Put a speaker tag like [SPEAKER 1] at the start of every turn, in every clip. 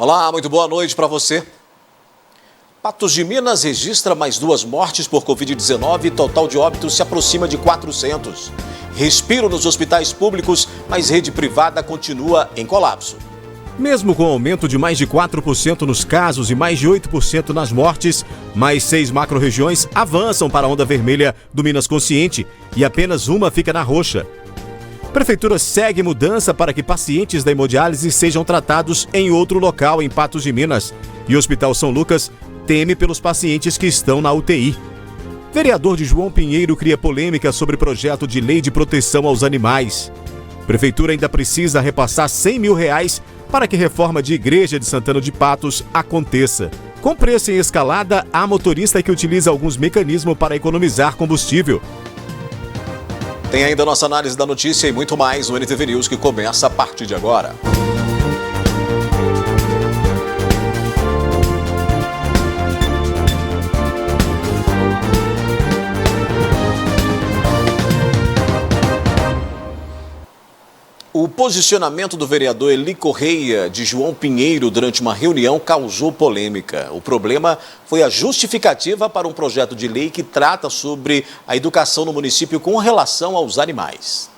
[SPEAKER 1] Olá, muito boa noite para você. Patos de Minas registra mais 2 mortes por Covid-19 e total de óbitos se aproxima de 400. Respiro nos hospitais públicos, mas rede privada continua em colapso.
[SPEAKER 2] Mesmo com aumento de mais de 4% nos casos e mais de 8% nas mortes, mais 6 macro-regiões avançam para a onda vermelha do Minas Consciente e apenas uma fica na roxa. Prefeitura segue mudança para que pacientes da hemodiálise sejam tratados em outro local em Patos de Minas. E o Hospital São Lucas teme pelos pacientes que estão na UTI. Vereador de João Pinheiro cria polêmica sobre projeto de lei de proteção aos animais. Prefeitura ainda precisa repassar R$100 mil para que reforma de igreja de Santana de Patos aconteça. Com preço em escalada, há motorista que utiliza alguns mecanismos para economizar combustível.
[SPEAKER 1] Tem ainda a nossa análise da notícia e muito mais no NTV News, que começa a partir de agora. O posicionamento do vereador Eli Correia de João Pinheiro durante uma reunião causou polêmica. O problema foi a justificativa para um projeto de lei que trata sobre a educação no município com relação aos animais.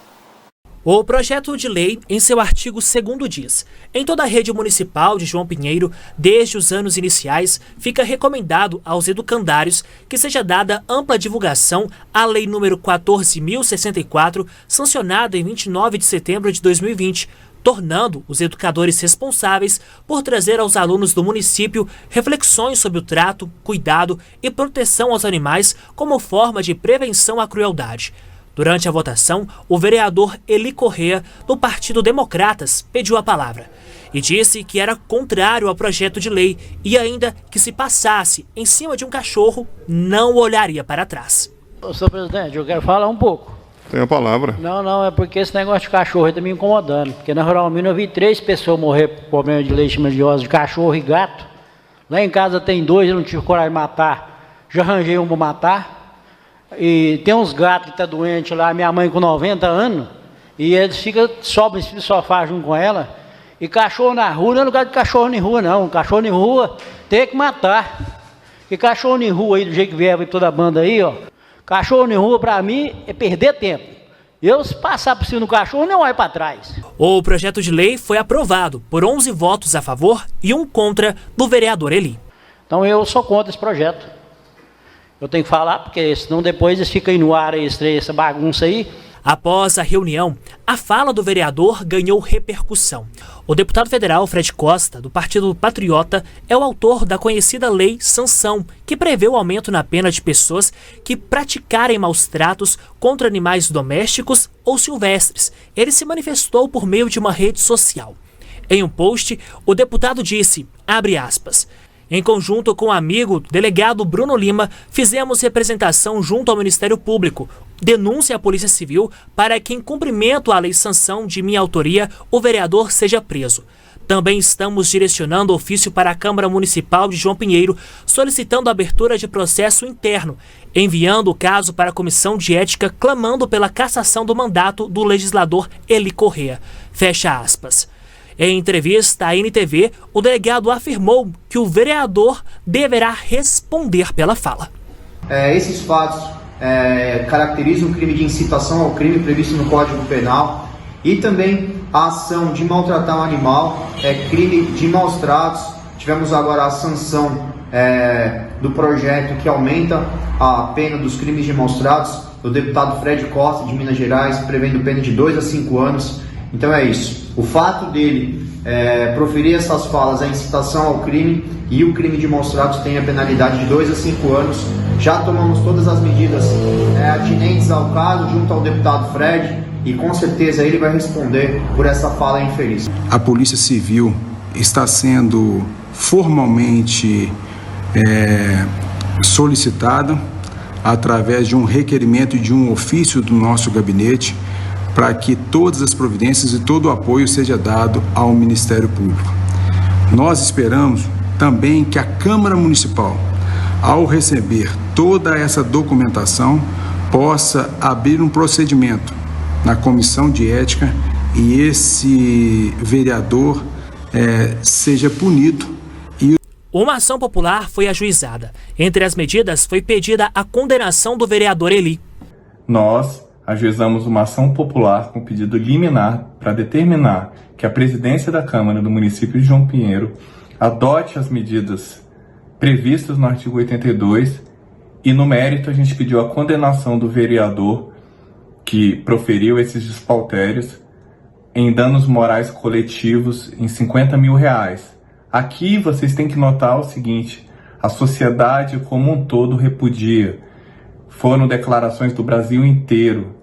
[SPEAKER 3] O projeto de lei, em seu artigo 2º diz: em toda a rede municipal de João Pinheiro, desde os anos iniciais, fica recomendado aos educandários que seja dada ampla divulgação à Lei nº 14.064, sancionada em 29 de setembro de 2020, tornando os educadores responsáveis por trazer aos alunos do município reflexões sobre o trato, cuidado e proteção aos animais como forma de prevenção à crueldade. Durante a votação, o vereador Eli Correia, do Partido Democratas, pediu a palavra e disse que era contrário ao projeto de lei e ainda que se passasse em cima de um cachorro, não olharia para trás.
[SPEAKER 4] Senhor presidente, eu quero falar um pouco.
[SPEAKER 5] Tem a palavra.
[SPEAKER 4] Não, é porque esse negócio de cachorro está me incomodando. Porque na Rural Minas eu vi 3 pessoas morrer por problema de leishmaniose de cachorro e gato. Lá em casa tem 2, eu não tive coragem de matar. Já arranjei um para matar. E tem uns gatos que estão doentes lá, minha mãe com 90 anos, e eles sobem no sofá junto com ela. E cachorro na rua não é lugar de cachorro em rua, não. Cachorro em rua tem que matar. E cachorro em rua aí, do jeito que vier toda a banda aí, ó. Cachorro em rua, pra mim, é perder tempo. Eu, se passar por cima do cachorro, não olho para trás.
[SPEAKER 3] O projeto de lei foi aprovado por 11 votos a favor e 1 contra do vereador Eli.
[SPEAKER 4] Então eu sou contra esse projeto. Eu tenho que falar, porque senão depois eles ficam aí no ar, essa bagunça aí.
[SPEAKER 3] Após a reunião, a fala do vereador ganhou repercussão. O deputado federal Fred Costa, do Partido Patriota, é o autor da conhecida Lei Sanção, que prevê o aumento na pena de pessoas que praticarem maus tratos contra animais domésticos ou silvestres. Ele se manifestou por meio de uma rede social. Em um post, o deputado disse, abre aspas, em conjunto com o amigo delegado Bruno Lima, fizemos representação junto ao Ministério Público, denúncia à Polícia Civil para que, em cumprimento à lei sanção de minha autoria, o vereador seja preso. Também estamos direcionando ofício para a Câmara Municipal de João Pinheiro, solicitando a abertura de processo interno, enviando o caso para a Comissão de Ética, clamando pela cassação do mandato do legislador Eli Correia. Fecha aspas. Em entrevista à NTV, o delegado afirmou que o vereador deverá responder pela fala.
[SPEAKER 6] Esses fatos caracterizam um crime de incitação ao crime previsto no Código Penal e também a ação de maltratar um animal, crime de maus tratos. Tivemos agora a sanção do projeto que aumenta a pena dos crimes de maus tratos, do deputado Fred Costa, de Minas Gerais, prevendo pena de 2 a 5 anos. Então é isso. O fato dele proferir essas falas, a incitação ao crime e o crime de maus tratos tem a penalidade de 2 a 5 anos. Já tomamos todas as medidas atinentes ao caso junto ao deputado Fred e com certeza ele vai responder por essa fala infeliz.
[SPEAKER 7] A Polícia Civil está sendo formalmente solicitada através de um requerimento e de um ofício do nosso gabinete para que todas as providências e todo o apoio seja dado ao Ministério Público. Nós esperamos também que a Câmara Municipal, ao receber toda essa documentação, possa abrir um procedimento na Comissão de Ética e esse vereador seja punido.
[SPEAKER 3] Uma ação popular foi ajuizada. Entre as medidas foi pedida a condenação do vereador Eli.
[SPEAKER 5] Nós ajuizamos uma ação popular com pedido liminar para determinar que a presidência da Câmara do município de João Pinheiro adote as medidas previstas no artigo 82 e no mérito a gente pediu a condenação do vereador que proferiu esses despauterios em danos morais coletivos em R$50 mil. Aqui vocês têm que notar o seguinte: a sociedade como um todo repudia. Foram declarações do Brasil inteiro.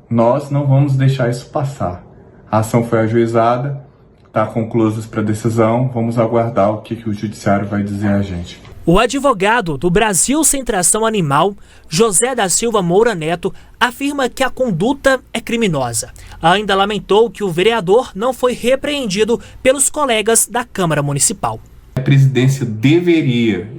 [SPEAKER 5] Nós não vamos deixar isso passar. A ação foi ajuizada, está conclusa para decisão. Vamos aguardar o que o judiciário vai dizer a gente.
[SPEAKER 3] O advogado do Brasil Sem Tração Animal, José da Silva Moura Neto, afirma que a conduta é criminosa. Ainda lamentou que o vereador não foi repreendido pelos colegas da Câmara Municipal.
[SPEAKER 5] A presidência deveria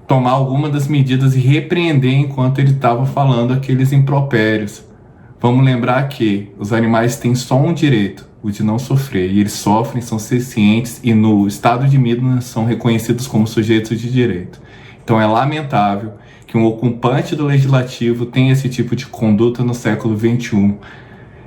[SPEAKER 5] tomar alguma das medidas e repreender enquanto ele estava falando aqueles impropérios. Vamos lembrar que os animais têm só um direito, o de não sofrer, e eles sofrem, são cientes e no estado de Minas são reconhecidos como sujeitos de direito. Então é lamentável que um ocupante do legislativo tenha esse tipo de conduta no século XXI.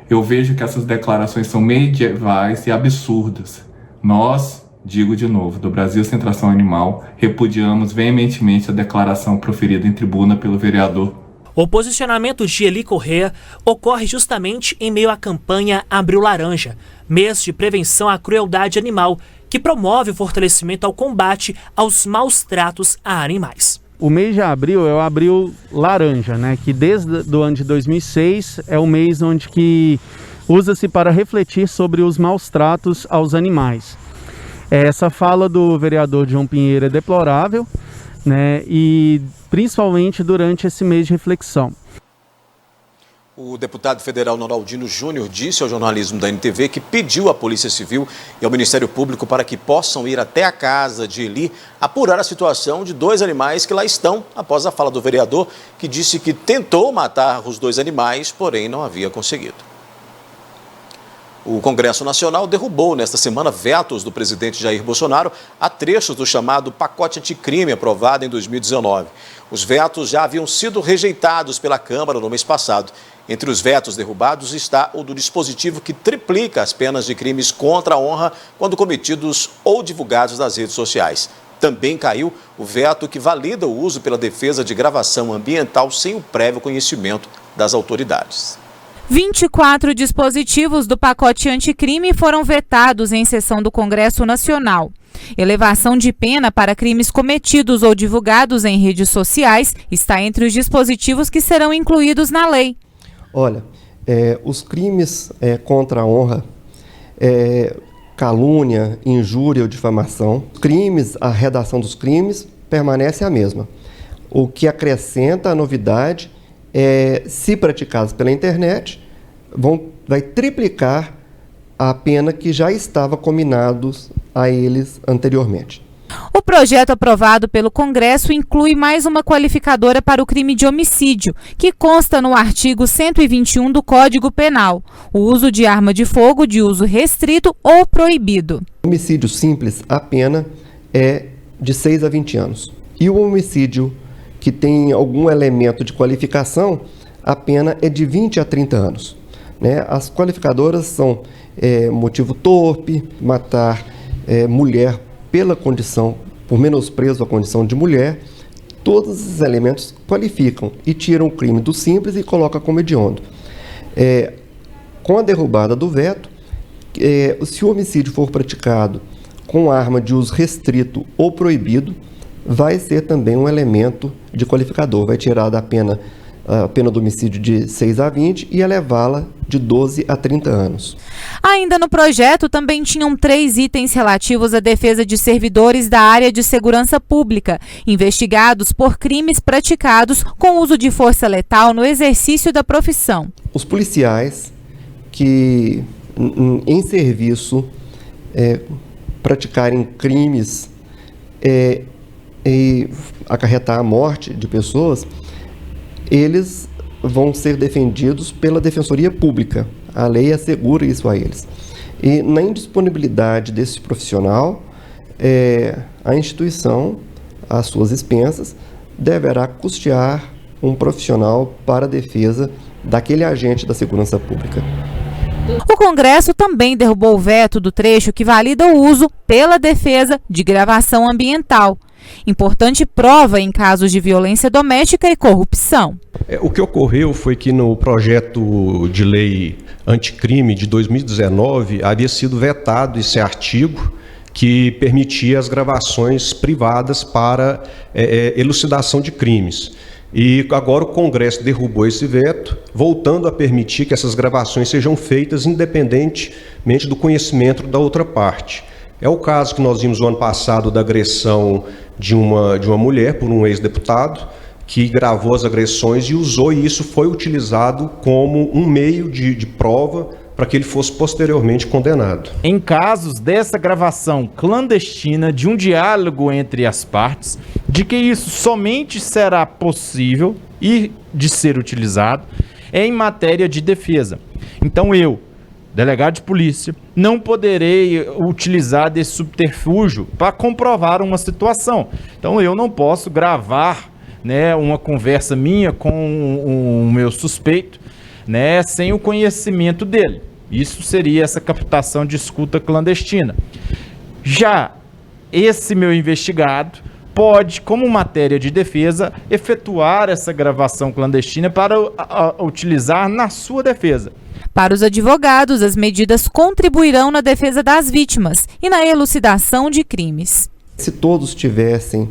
[SPEAKER 5] Eu vejo que essas declarações são medievais e absurdas. Nós, digo de novo, do Brasil Sem Tração Animal, repudiamos veementemente a declaração proferida em tribuna pelo vereador.
[SPEAKER 3] O posicionamento de Eli Corrêa ocorre justamente em meio à campanha Abril Laranja, mês de prevenção à crueldade animal, que promove o fortalecimento ao combate aos maus tratos a animais.
[SPEAKER 8] O mês de abril é o Abril Laranja, né? Que desde o ano de 2006 é o mês onde que usa-se para refletir sobre os maus tratos aos animais. Essa fala do vereador João Pinheiro é deplorável, né? E principalmente durante esse mês de reflexão.
[SPEAKER 1] O deputado federal Noraldino Júnior disse ao jornalismo da NTV que pediu à Polícia Civil e ao Ministério Público para que possam ir até a casa de Eli apurar a situação de 2 animais que lá estão, após a fala do vereador, que disse que tentou matar os 2 animais, porém não havia conseguido. O Congresso Nacional derrubou nesta semana vetos do presidente Jair Bolsonaro a trechos do chamado pacote anticrime aprovado em 2019. Os vetos já haviam sido rejeitados pela Câmara no mês passado. Entre os vetos derrubados está o do dispositivo que triplica as penas de crimes contra a honra quando cometidos ou divulgados nas redes sociais. Também caiu o veto que valida o uso pela defesa de gravação ambiental sem o prévio conhecimento das autoridades.
[SPEAKER 9] 24 dispositivos do pacote anticrime foram vetados em sessão do Congresso Nacional. Elevação de pena para crimes cometidos ou divulgados em redes sociais está entre os dispositivos que serão incluídos na lei.
[SPEAKER 10] Olha, os crimes contra a honra, calúnia, injúria ou difamação, a redação dos crimes permanece a mesma. O que acrescenta a novidade se praticados pela internet, vai triplicar a pena que já estava combinados a eles anteriormente.
[SPEAKER 9] O projeto aprovado pelo Congresso inclui mais uma qualificadora para o crime de homicídio, que consta no artigo 121 do Código Penal, o uso de arma de fogo de uso restrito ou proibido.
[SPEAKER 10] Homicídio simples, a pena é de 6 a 20 anos. E o homicídio que tem algum elemento de qualificação, a pena é de 20 a 30 anos. Né? As qualificadoras são motivo torpe, matar mulher pela condição, por menosprezo à condição de mulher. Todos esses elementos qualificam e tiram o crime do simples e colocam como hediondo. Com a derrubada do veto, se o homicídio for praticado com arma de uso restrito ou proibido, vai ser também um elemento de qualificador. Vai tirar da pena a pena do homicídio de 6 a 20 e elevá-la de 12 a 30 anos.
[SPEAKER 9] Ainda no projeto também tinham 3 itens relativos à defesa de servidores da área de segurança pública, investigados por crimes praticados com uso de força letal no exercício da profissão.
[SPEAKER 10] Os policiais que em serviço praticarem crimes e acarretar a morte de pessoas, eles vão ser defendidos pela Defensoria Pública. A lei assegura isso a eles. E na indisponibilidade desse profissional, a instituição, às suas expensas, deverá custear um profissional para a defesa daquele agente da segurança pública.
[SPEAKER 9] O Congresso também derrubou o veto do trecho que valida o uso pela defesa de gravação ambiental, importante prova em casos de violência doméstica e corrupção.
[SPEAKER 11] O que ocorreu foi que no projeto de lei anticrime de 2019 havia sido vetado esse artigo que permitia as gravações privadas para elucidação de crimes. E agora o Congresso derrubou esse veto, voltando a permitir que essas gravações sejam feitas independentemente do conhecimento da outra parte. É o caso que nós vimos no ano passado da agressão de uma mulher por um ex-deputado, que gravou as agressões e usou, e isso foi utilizado como um meio de prova para que ele fosse posteriormente condenado.
[SPEAKER 12] Em casos dessa gravação clandestina de um diálogo entre as partes, de que isso somente será possível e de ser utilizado em matéria de defesa. Então eu, delegado de polícia, não poderei utilizar desse subterfúgio para comprovar uma situação. Então eu não posso gravar, né, uma conversa minha com o meu suspeito, né, sem o conhecimento dele. Isso seria essa captação de escuta clandestina. Já esse meu investigado pode, como matéria de defesa, efetuar essa gravação clandestina para utilizar na sua defesa.
[SPEAKER 9] Para os advogados, as medidas contribuirão na defesa das vítimas e na elucidação de crimes.
[SPEAKER 10] Se todos tivessem,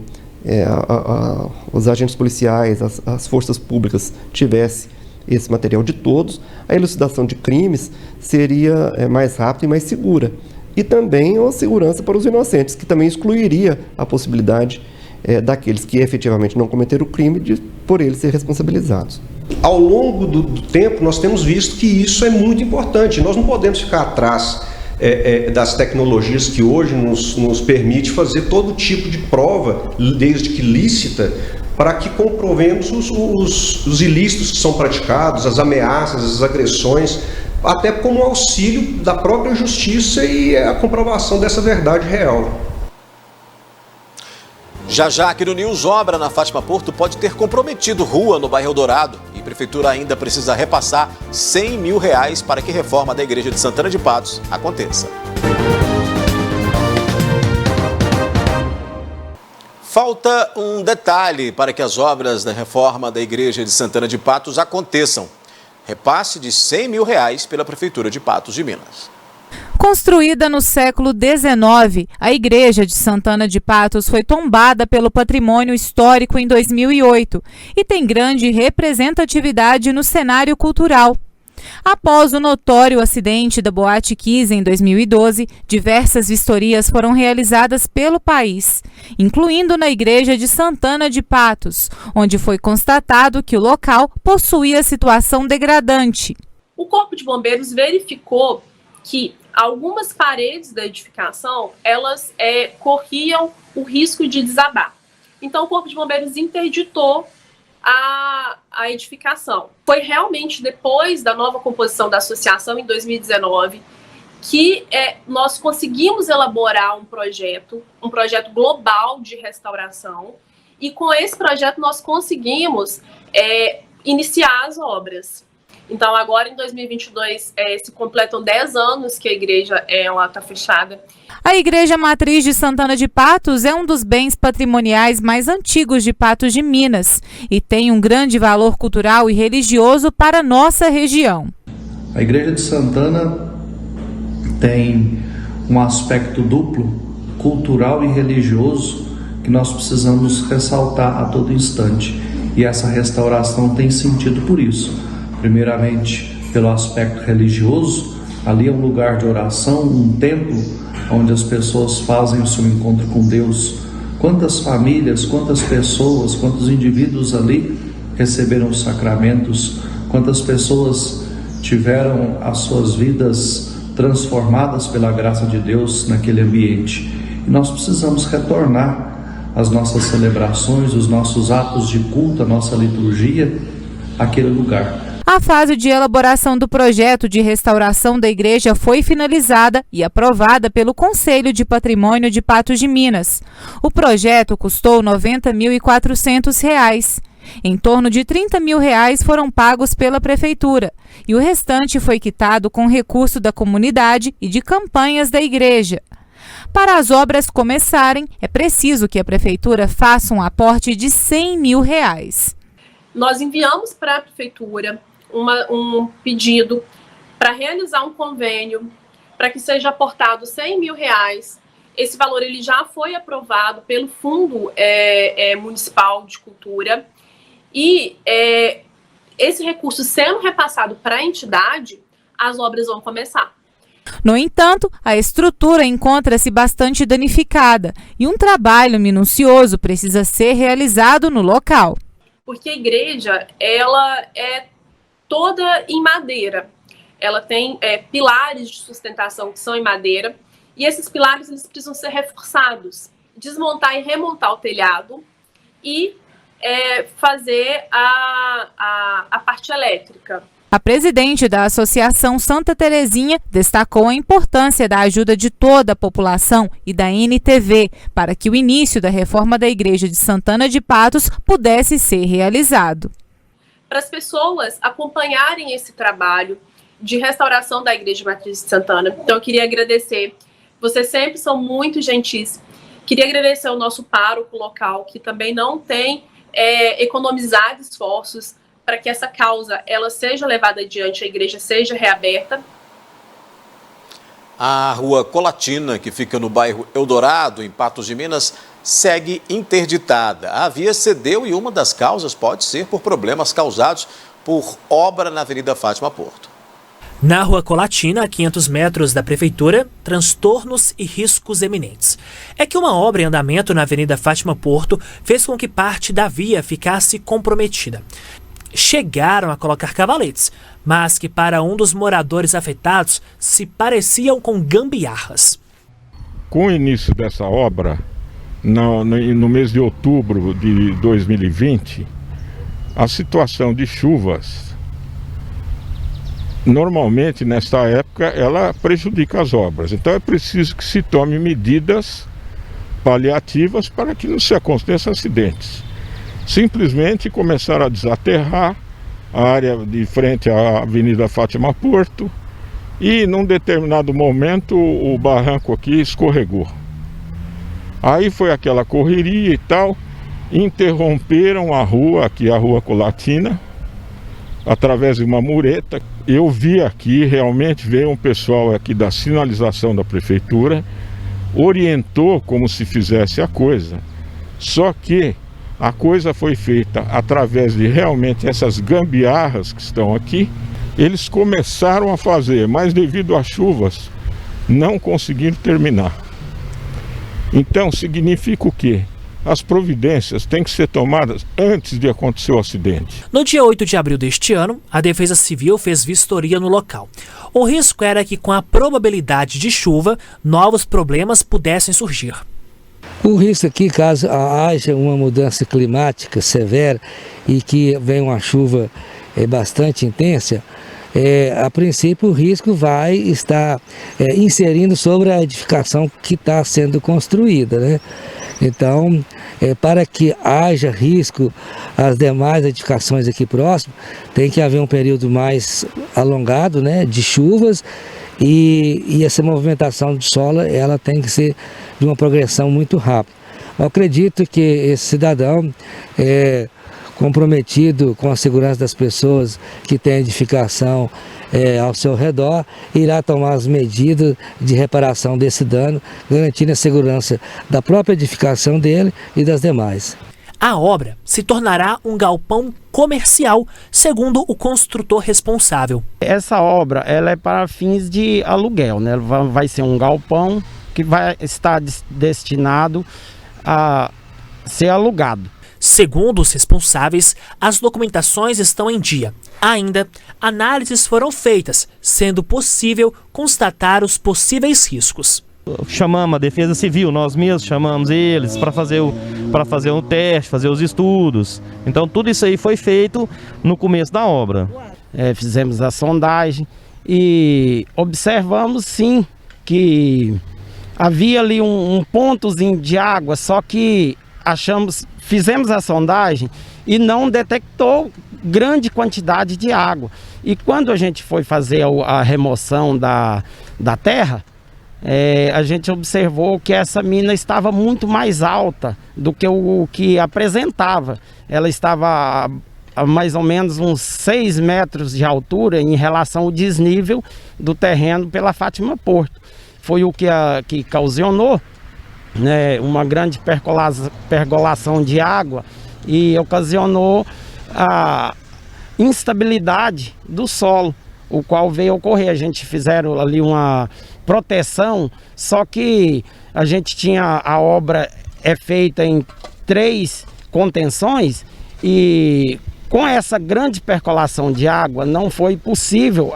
[SPEAKER 10] os agentes policiais, as forças públicas tivessem esse material de todos, a elucidação de crimes seria mais rápida e mais segura. E também uma segurança para os inocentes, que também excluiria a possibilidade daqueles que efetivamente não cometeram o crime de por eles ser responsabilizados.
[SPEAKER 11] Ao longo do tempo, nós temos visto que isso é muito importante. Nós não podemos ficar atrás das tecnologias que hoje nos permite fazer todo tipo de prova, desde que lícita, para que comprovemos os ilícitos que são praticados, as ameaças, as agressões, até como auxílio da própria justiça e a comprovação dessa verdade real.
[SPEAKER 1] Já aqui no News, obra na Fátima Porto pode ter comprometido rua no bairro Eldorado e a prefeitura ainda precisa repassar R$100 mil para que a reforma da igreja de Santana de Patos aconteça. Falta um detalhe para que as obras da reforma da igreja de Santana de Patos aconteçam. Repasse de R$100 mil pela prefeitura de Patos de Minas.
[SPEAKER 9] Construída no século XIX, a igreja de Santana de Patos foi tombada pelo patrimônio histórico em 2008 e tem grande representatividade no cenário cultural. Após o notório acidente da Boate Kiss em 2012, diversas vistorias foram realizadas pelo país, incluindo na igreja de Santana de Patos, onde foi constatado que o local possuía situação degradante.
[SPEAKER 13] O Corpo de Bombeiros verificou que algumas paredes da edificação, elas corriam o risco de desabar. Então, o Corpo de Bombeiros interditou a edificação. Foi realmente depois da nova composição da associação, em 2019, que nós conseguimos elaborar um projeto global de restauração, e com esse projeto nós conseguimos iniciar as obras. Então, agora em 2022, se completam 10 anos que a igreja está fechada.
[SPEAKER 9] A Igreja Matriz de Santana de Patos é um dos bens patrimoniais mais antigos de Patos de Minas e tem um grande valor cultural e religioso para a nossa região.
[SPEAKER 14] A Igreja de Santana tem um aspecto duplo, cultural e religioso, que nós precisamos ressaltar a todo instante. E essa restauração tem sentido por isso. Primeiramente, pelo aspecto religioso, ali é um lugar de oração, um templo, onde as pessoas fazem o seu encontro com Deus. Quantas famílias, quantas pessoas, quantos indivíduos ali receberam os sacramentos, quantas pessoas tiveram as suas vidas transformadas pela graça de Deus naquele ambiente. E nós precisamos retornar às nossas celebrações, os nossos atos de culto, a nossa liturgia, àquele lugar.
[SPEAKER 9] A fase de elaboração do projeto de restauração da igreja foi finalizada e aprovada pelo Conselho de Patrimônio de Patos de Minas. O projeto custou R$ 90.400. Em torno de R$ 30 mil foram pagos pela prefeitura e o restante foi quitado com recurso da comunidade e de campanhas da igreja. Para as obras começarem, é preciso que a prefeitura faça um aporte de R$ 100 mil.
[SPEAKER 13] Nós enviamos para a prefeitura um pedido para realizar um convênio para que seja aportado R$ 100 mil. Esse valor ele já foi aprovado pelo Fundo Municipal de Cultura e esse recurso sendo repassado para a entidade, as obras vão começar.
[SPEAKER 9] No entanto, a estrutura encontra-se bastante danificada e um trabalho minucioso precisa ser realizado no local.
[SPEAKER 13] Porque a igreja, ela é toda em madeira. Ela tem pilares de sustentação que são em madeira e esses pilares eles precisam ser reforçados, desmontar e remontar o telhado e fazer a parte elétrica.
[SPEAKER 9] A presidente da Associação Santa Terezinha destacou a importância da ajuda de toda a população e da NTV para que o início da reforma da Igreja de Santana de Patos pudesse ser realizado.
[SPEAKER 13] Para as pessoas acompanharem esse trabalho de restauração da Igreja Matriz de Santana. Então, eu queria agradecer. Vocês sempre são muito gentis. Queria agradecer ao nosso pároco local, que também não tem economizado esforços para que essa causa ela seja levada adiante, a igreja seja reaberta.
[SPEAKER 1] A rua Colatina, que fica no bairro Eldorado, em Patos de Minas, segue interditada. A via cedeu e uma das causas pode ser por problemas causados por obra na Avenida Fátima Porto.
[SPEAKER 3] Na rua Colatina, a 500 metros da prefeitura, transtornos e riscos eminentes. É que uma obra em andamento na Avenida Fátima Porto fez com que parte da via ficasse comprometida. Chegaram a colocar cavaletes, mas que para um dos moradores afetados se pareciam com gambiarras.
[SPEAKER 15] Com o início dessa obra, no mês de outubro de 2020, a situação de chuvas, normalmente nesta época, ela prejudica as obras. Então é preciso que se tome medidas paliativas para que não se aconteçam acidentes. Simplesmente começaram a desaterrar a área de frente à Avenida Fátima Porto e num determinado momento o barranco aqui escorregou. Aí foi aquela correria e tal, interromperam a rua, aqui a rua Colatina, através de uma mureta. Eu vi aqui, realmente veio um pessoal aqui da sinalização da prefeitura, orientou como se fizesse a coisa, só que a coisa foi feita através de realmente essas gambiarras que estão aqui. Eles começaram a fazer, mas devido às chuvas, não conseguiram terminar. Então, significa o quê? As providências têm que ser tomadas antes de acontecer o acidente.
[SPEAKER 3] No dia 8 de abril deste ano, a Defesa Civil fez vistoria no local. O risco era que, com a probabilidade de chuva, novos problemas pudessem surgir.
[SPEAKER 16] O risco aqui, caso haja uma mudança climática severa e que venha uma chuva bastante intensa, a princípio o risco vai estar inserindo sobre a edificação que está sendo construída, né? Então, para que haja risco às demais edificações aqui próximas, tem que haver um período mais alongado, né, de chuvas. E essa movimentação de solo, ela tem que ser de uma progressão muito rápida. Eu acredito que esse cidadão comprometido com a segurança das pessoas que têm edificação ao seu redor, irá tomar as medidas de reparação desse dano, garantindo a segurança da própria edificação dele e das demais.
[SPEAKER 3] A obra se tornará um galpão comercial, segundo o construtor responsável.
[SPEAKER 8] Essa obra ela é para fins de aluguel, né? Vai ser um galpão que vai estar destinado a ser alugado.
[SPEAKER 3] Segundo os responsáveis, as documentações estão em dia. Ainda, análises foram feitas, sendo possível constatar os possíveis riscos.
[SPEAKER 17] Chamamos a Defesa Civil, nós mesmos chamamos eles para fazer um teste, fazer os estudos. Então tudo isso aí foi feito no começo da obra.
[SPEAKER 18] fizemos a sondagem e observamos sim que havia ali um pontozinho de água, só que fizemos a sondagem e não detectou grande quantidade de água. E quando a gente foi fazer a remoção da terra, a gente observou que essa mina estava muito mais alta do que o que apresentava. Ela estava a mais ou menos uns 6 metros de altura em relação ao desnível do terreno pela Fátima Porto. Foi o que ocasionou, né, uma grande percolação de água e ocasionou a instabilidade do solo, o qual veio ocorrer. A gente fizeram ali uma proteção, só que a gente tinha a obra feita em 3 contenções e com essa grande percolação de água não foi possível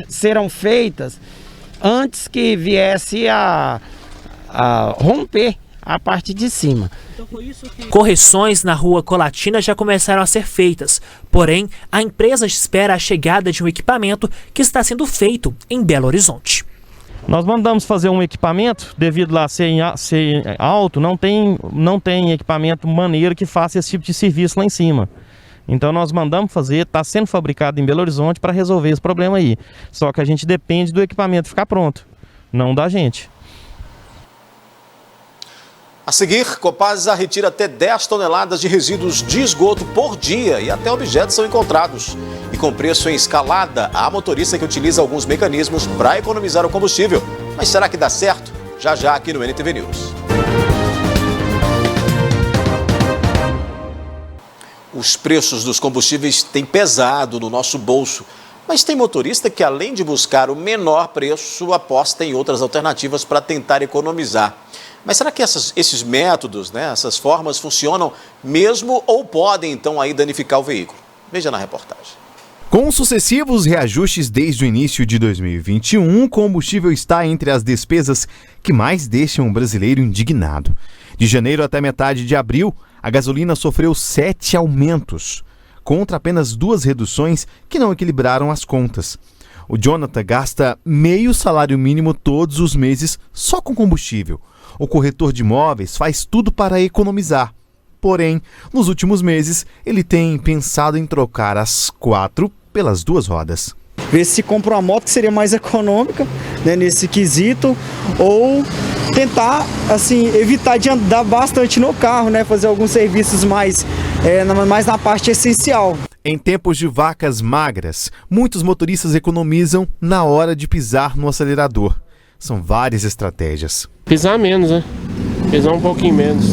[SPEAKER 18] serão feitas antes que viesse a romper a parte de cima.
[SPEAKER 3] Correções na rua Colatina já começaram a ser feitas, porém a empresa espera a chegada de um equipamento que está sendo feito em Belo Horizonte.
[SPEAKER 17] Nós mandamos fazer um equipamento, devido lá ser alto, não tem equipamento maneiro que faça esse tipo de serviço lá em cima. Então nós mandamos fazer, está sendo fabricado em Belo Horizonte para resolver esse problema aí. Só que a gente depende do equipamento ficar pronto, não da gente.
[SPEAKER 1] A seguir, Copasa retira até 10 toneladas de resíduos de esgoto por dia e até objetos são encontrados. E com preço em escalada, há motorista que utiliza alguns mecanismos para economizar o combustível. Mas será que dá certo? Já já aqui no NTV News. Os preços dos combustíveis têm pesado no nosso bolso. Mas tem motorista que, além de buscar o menor preço, aposta em outras alternativas para tentar economizar. Mas será que esses métodos, essas formas funcionam mesmo ou podem então aí danificar o veículo? Veja na reportagem.
[SPEAKER 2] Com sucessivos reajustes desde o início de 2021, o combustível está entre as despesas que mais deixam o brasileiro indignado. De janeiro até metade de abril, a gasolina sofreu 7 aumentos, contra apenas 2 reduções que não equilibraram as contas. O Jonathan gasta meio salário mínimo todos os meses só com combustível. O corretor de imóveis faz tudo para economizar. Porém, nos últimos meses, ele tem pensado em trocar as 4 pelas 2 rodas.
[SPEAKER 19] Ver se compra uma moto que seria mais econômica, nesse quesito, ou tentar evitar de andar bastante no carro, fazer alguns serviços mais na parte essencial.
[SPEAKER 2] Em tempos de vacas magras, muitos motoristas economizam na hora de pisar no acelerador. São várias estratégias.
[SPEAKER 20] Pisar menos, Pisar um pouquinho menos.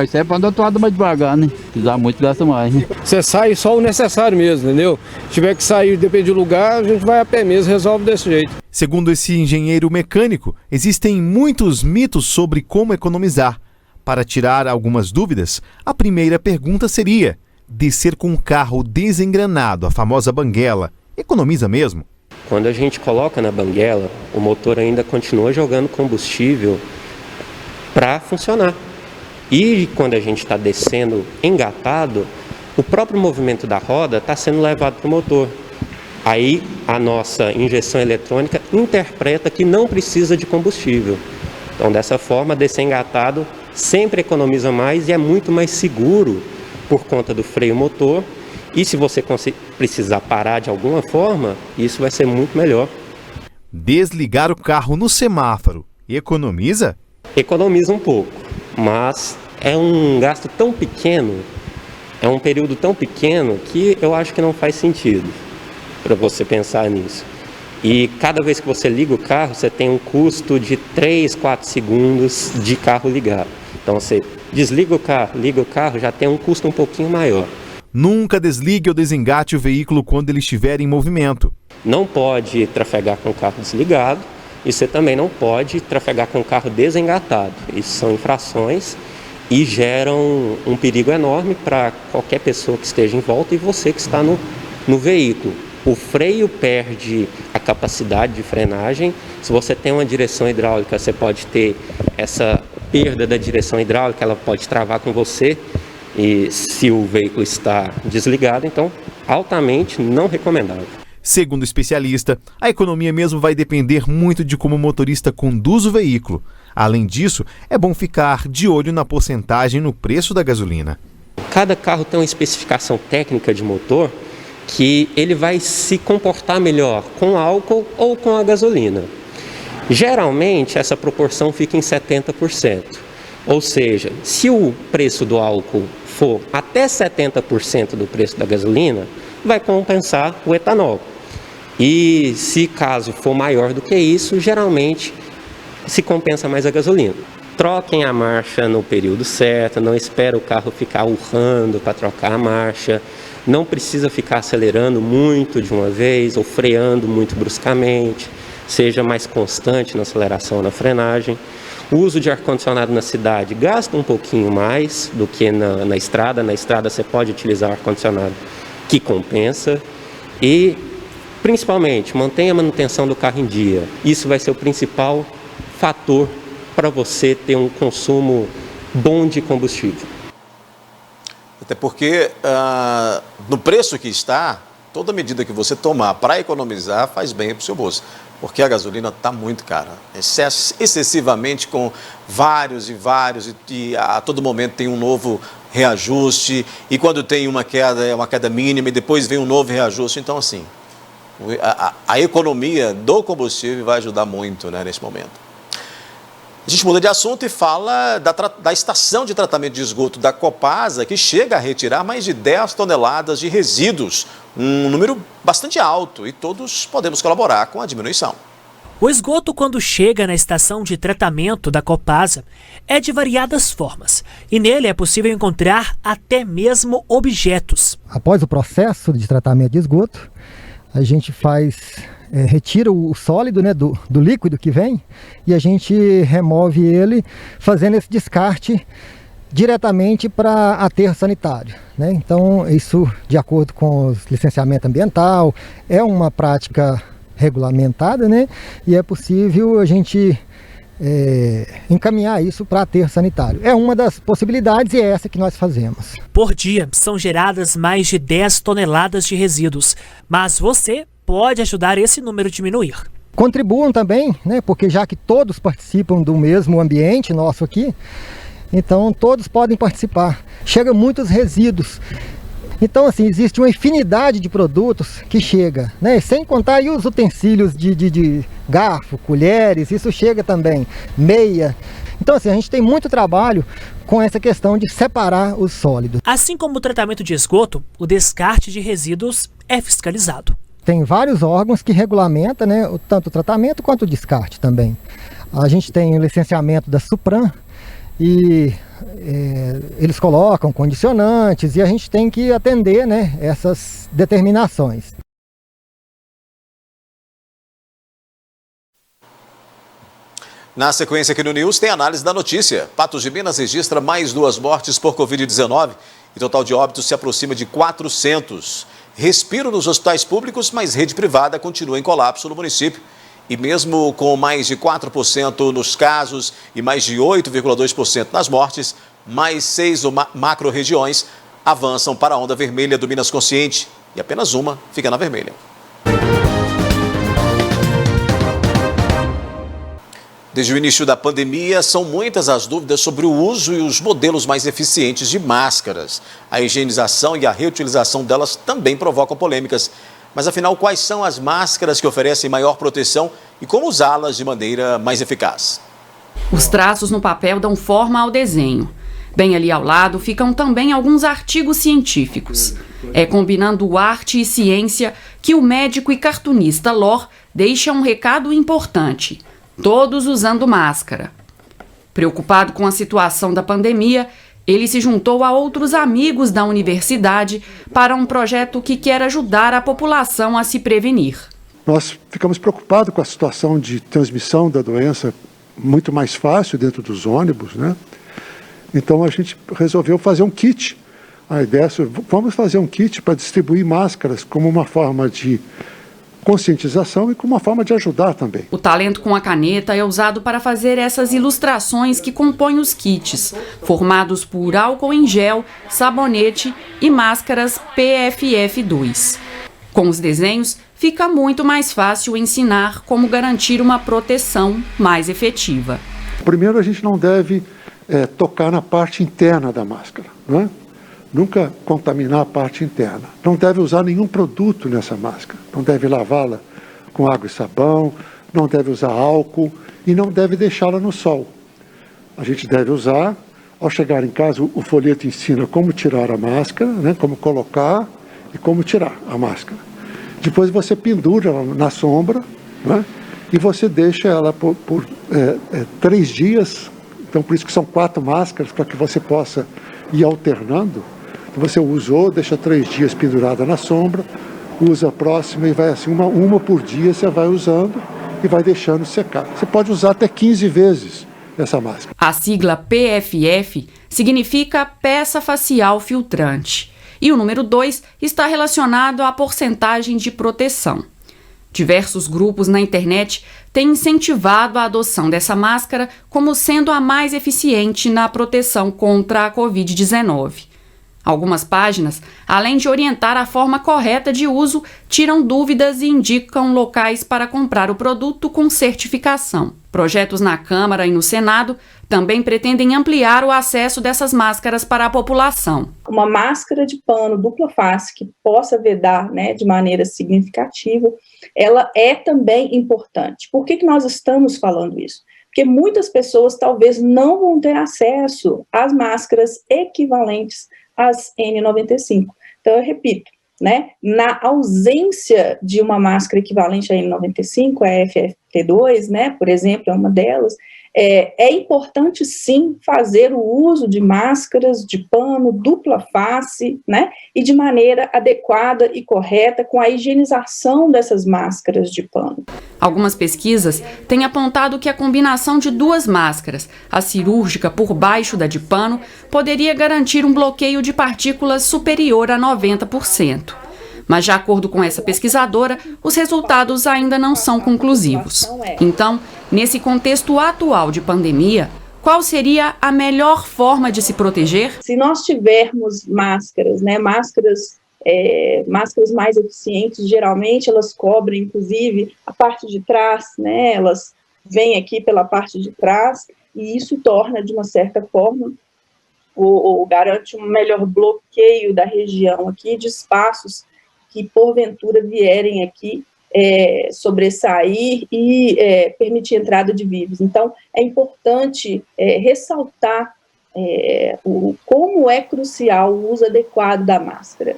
[SPEAKER 21] Isso é para andar toada mais devagar, Pisar muito gasta mais,
[SPEAKER 20] Você sai só o necessário mesmo, entendeu? Se tiver que sair, depende do lugar, a gente vai a pé mesmo, resolve desse jeito.
[SPEAKER 2] Segundo esse engenheiro mecânico, existem muitos mitos sobre como economizar. Para tirar algumas dúvidas, a primeira pergunta seria: descer com o carro desengrenado, a famosa banguela, economiza mesmo?
[SPEAKER 22] Quando a gente coloca na banguela, o motor ainda continua jogando combustível para funcionar. E quando a gente está descendo engatado, o próprio movimento da roda está sendo levado para o motor. Aí a nossa injeção eletrônica interpreta que não precisa de combustível. Então, dessa forma, descer engatado sempre economiza mais e é muito mais seguro por conta do freio motor. E se você precisar parar de alguma forma, isso vai ser muito melhor.
[SPEAKER 2] Desligar o carro no semáforo economiza?
[SPEAKER 22] Economiza um pouco, mas é um gasto tão pequeno, é um período tão pequeno que eu acho que não faz sentido para você pensar nisso. E cada vez que você liga o carro, você tem um custo de 3, 4 segundos de carro ligado. Então você desliga o carro, liga o carro, já tem um custo um pouquinho maior.
[SPEAKER 2] Nunca desligue ou desengate o veículo quando ele estiver em movimento.
[SPEAKER 22] Não pode trafegar com o carro desligado e você também não pode trafegar com o carro desengatado. Isso são infrações e geram um perigo enorme para qualquer pessoa que esteja em volta e você que está no veículo. O freio perde a capacidade de frenagem. Se você tem uma direção hidráulica, você pode ter essa perda da direção hidráulica, ela pode travar com você. E se o veículo está desligado, então altamente não recomendável.
[SPEAKER 2] Segundo o especialista, a economia mesmo vai depender muito de como o motorista conduz o veículo. Além disso, é bom ficar de olho na porcentagem no preço da gasolina.
[SPEAKER 22] Cada carro tem uma especificação técnica de motor que ele vai se comportar melhor com álcool ou com a gasolina. Geralmente, essa proporção fica em 70%. Ou seja, se o preço do álcool for até 70% do preço da gasolina, vai compensar o etanol. E se caso for maior do que isso, geralmente se compensa mais a gasolina. Troquem a marcha no período certo, não espere o carro ficar urrando para trocar a marcha, não precisa ficar acelerando muito de uma vez ou freando muito bruscamente, seja mais constante na aceleração ou na frenagem. O uso de ar-condicionado na cidade gasta um pouquinho mais do que na estrada. Na estrada você pode utilizar ar-condicionado que compensa e, principalmente, mantenha a manutenção do carro em dia. Isso vai ser o principal fator para você ter um consumo bom de combustível.
[SPEAKER 1] Até porque, no preço que está, toda medida que você tomar para economizar faz bem para o seu bolso. Porque a gasolina está muito cara, excessivamente, com vários e a todo momento tem um novo reajuste, e quando tem uma queda, é uma queda mínima, e depois vem um novo reajuste. Então, assim, a economia do combustível vai ajudar muito, né, nesse momento. A gente muda de assunto e fala da estação de tratamento de esgoto da Copasa, que chega a retirar mais de 10 toneladas de resíduos, um número bastante alto, e todos podemos colaborar com a diminuição.
[SPEAKER 3] O esgoto, quando chega na estação de tratamento da Copasa, é de variadas formas, e nele é possível encontrar até mesmo objetos.
[SPEAKER 4] Após o processo de tratamento de esgoto, a gente retira o sólido, né, do líquido que vem, e a gente remove ele fazendo esse descarte diretamente para aterro sanitário, né? Então, isso, de acordo com o licenciamento ambiental, é uma prática regulamentada, né? E é possível a gente encaminhar isso para aterro sanitário. É uma das possibilidades e é essa que nós fazemos.
[SPEAKER 3] Por dia, são geradas mais de 10 toneladas de resíduos, mas você pode ajudar esse número a diminuir.
[SPEAKER 4] Contribuam também, né? Porque já que todos participam do mesmo ambiente nosso aqui, então todos podem participar. Chega muitos resíduos. Então, assim, existe uma infinidade de produtos que chega, né? Sem contar aí os utensílios de garfo, colheres, isso chega também, meia. Então, assim, a gente tem muito trabalho com essa questão de separar os sólidos.
[SPEAKER 3] Assim como o tratamento de esgoto, o descarte de resíduos é fiscalizado.
[SPEAKER 4] Tem vários órgãos que regulamentam, né, tanto o tratamento quanto o descarte também. A gente tem o licenciamento da Supram e eles colocam condicionantes e a gente tem que atender, né, essas determinações.
[SPEAKER 1] Na sequência aqui no News tem análise da notícia. Patos de Minas registra mais 2 mortes por Covid-19 e total de óbitos se aproxima de 400. Respiro nos hospitais públicos, mas rede privada continua em colapso no município. E mesmo com mais de 4% nos casos e mais de 8,2% nas mortes, mais 6 macro-regiões avançam para a onda vermelha do Minas Consciente. E apenas uma fica na vermelha. Desde o início da pandemia, são muitas as dúvidas sobre o uso e os modelos mais eficientes de máscaras. A higienização e a reutilização delas também provocam polêmicas. Mas, afinal, quais são as máscaras que oferecem maior proteção e como usá-las de maneira mais eficaz?
[SPEAKER 6] Os traços no papel dão forma ao desenho. Bem ali ao lado ficam também alguns artigos científicos. É combinando arte e ciência que o médico e cartunista Lor deixa um recado importante. Todos usando máscara. Preocupado com a situação da pandemia, ele se juntou a outros amigos da universidade para um projeto que quer ajudar a população a se prevenir.
[SPEAKER 23] Nós ficamos preocupados com a situação de transmissão da doença muito mais fácil dentro dos ônibus, né? Então a gente resolveu fazer um kit. A ideia é, vamos fazer um kit para distribuir máscaras como uma forma de conscientização e como uma forma de ajudar também.
[SPEAKER 6] O talento com a caneta é usado para fazer essas ilustrações que compõem os kits, formados por álcool em gel, sabonete e máscaras PFF2. Com os desenhos, fica muito mais fácil ensinar como garantir uma proteção mais efetiva.
[SPEAKER 23] Primeiro, a gente não deve tocar na parte interna da máscara, não é? Nunca contaminar a parte interna. Não deve usar nenhum produto nessa máscara. Não deve lavá-la com água e sabão, não deve usar álcool e não deve deixá-la no sol. A gente deve usar, ao chegar em casa, o folheto ensina como tirar a máscara, né, como colocar e como tirar a máscara. Depois você pendura ela na sombra, né, e você deixa ela por 3 dias. Então, por isso que são 4 máscaras, para que você possa ir alternando. Você usou, deixa 3 dias pendurada na sombra, usa a próxima e vai assim, uma por dia você vai usando e vai deixando secar. Você pode usar até 15 vezes essa máscara.
[SPEAKER 6] A sigla PFF significa peça facial filtrante. E o número 2 está relacionado à porcentagem de proteção. Diversos grupos na internet têm incentivado a adoção dessa máscara como sendo a mais eficiente na proteção contra a Covid-19. Algumas páginas, além de orientar a forma correta de uso, tiram dúvidas e indicam locais para comprar o produto com certificação. Projetos na Câmara e no Senado também pretendem ampliar o acesso dessas máscaras para a população.
[SPEAKER 5] Uma máscara de pano dupla face que possa vedar, né, de maneira significativa, ela é também importante. Por que nós estamos falando isso? Porque muitas pessoas talvez não vão ter acesso às máscaras equivalentes às N95. Então, eu repito, né, na ausência de uma máscara equivalente à N95, a FFP2, né, por exemplo, é uma delas, é importante sim fazer o uso de máscaras de pano dupla face, né, e de maneira adequada e correta com a higienização dessas máscaras de pano.
[SPEAKER 6] Algumas pesquisas têm apontado que a combinação de 2 máscaras, a cirúrgica por baixo da de pano, poderia garantir um bloqueio de partículas superior a 90%. Mas, de acordo com essa pesquisadora, os resultados ainda não são conclusivos. Então, nesse contexto atual de pandemia, qual seria a melhor forma de se proteger?
[SPEAKER 5] Se nós tivermos máscaras, né, máscaras mais eficientes, geralmente elas cobrem, inclusive, a parte de trás, né, elas vêm aqui pela parte de trás, e isso torna, de uma certa forma, ou garante um melhor bloqueio da região aqui, de espaços que porventura vierem aqui sobressair e permitir a entrada de vírus. Então, é importante ressaltar como é crucial o uso adequado da máscara.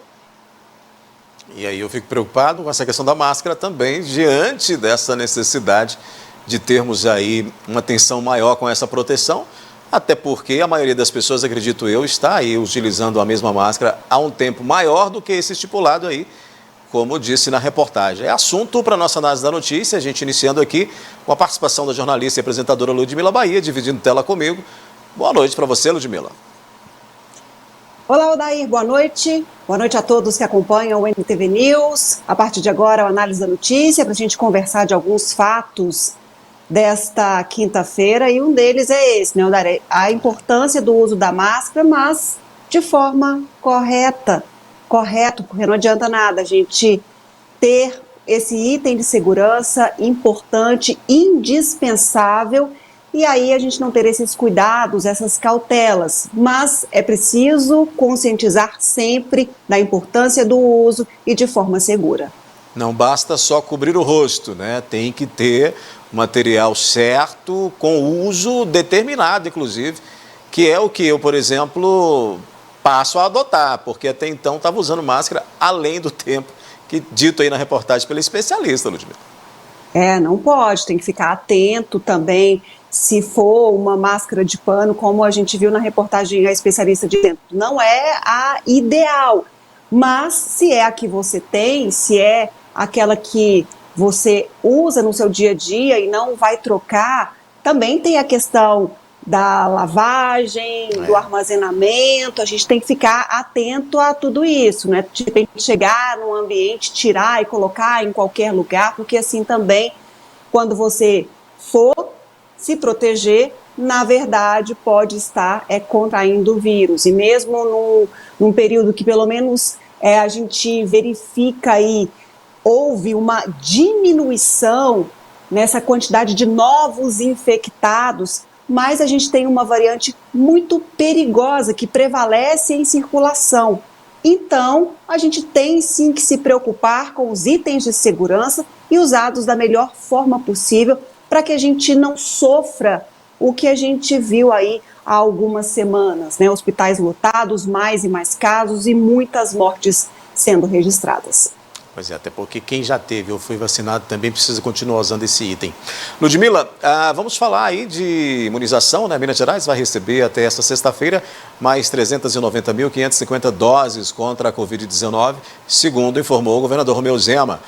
[SPEAKER 1] E aí eu fico preocupado com essa questão da máscara também, diante dessa necessidade de termos aí uma atenção maior com essa proteção, até porque a maioria das pessoas, acredito eu, está aí utilizando a mesma máscara há um tempo maior do que esse estipulado aí, como disse na reportagem. É assunto para a nossa análise da notícia, a gente iniciando aqui com a participação da jornalista e apresentadora Ludmila Bahia, dividindo tela comigo. Boa noite para você, Ludmila.
[SPEAKER 7] Olá, Odair, boa noite. Boa noite a todos que acompanham o NTV News. A partir de agora, a análise da notícia, para a gente conversar de alguns fatos desta quinta-feira, e um deles é esse, né, Odair? A importância do uso da máscara, mas de forma correto, porque não adianta nada a gente ter esse item de segurança importante, indispensável, e aí a gente não ter esses cuidados, essas cautelas. Mas é preciso conscientizar sempre da importância do uso e de forma segura.
[SPEAKER 1] Não basta só cobrir o rosto, né? Tem que ter material certo, com uso determinado, inclusive, que é o que eu, por exemplo, passo a adotar, porque até então estava usando máscara além do tempo que dito aí na reportagem pela especialista, Ludmila.
[SPEAKER 7] Não pode, tem que ficar atento também. Se for uma máscara de pano, como a gente viu na reportagem, a especialista de dentro, não é a ideal, mas se é a que você tem, se é aquela que você usa no seu dia a dia e não vai trocar, também tem a questão da lavagem, do armazenamento, a gente tem que ficar atento a tudo isso, né? De repente chegar num ambiente, tirar e colocar em qualquer lugar, porque assim também, quando você for se proteger, na verdade pode estar contraindo o vírus. E mesmo num período que pelo menos a gente verifica aí, houve uma diminuição nessa quantidade de novos infectados, mas a gente tem uma variante muito perigosa que prevalece em circulação. Então, a gente tem sim que se preocupar com os itens de segurança e usados da melhor forma possível para que a gente não sofra o que a gente viu aí há algumas semanas, né? Hospitais lotados, mais e mais casos e muitas mortes sendo registradas.
[SPEAKER 1] Pois é, até porque quem já teve ou foi vacinado também precisa continuar usando esse item. Ludmila, vamos falar aí de imunização, né? Minas Gerais vai receber até esta sexta-feira mais 390.550 doses contra a Covid-19, segundo informou o governador Romeu Zema.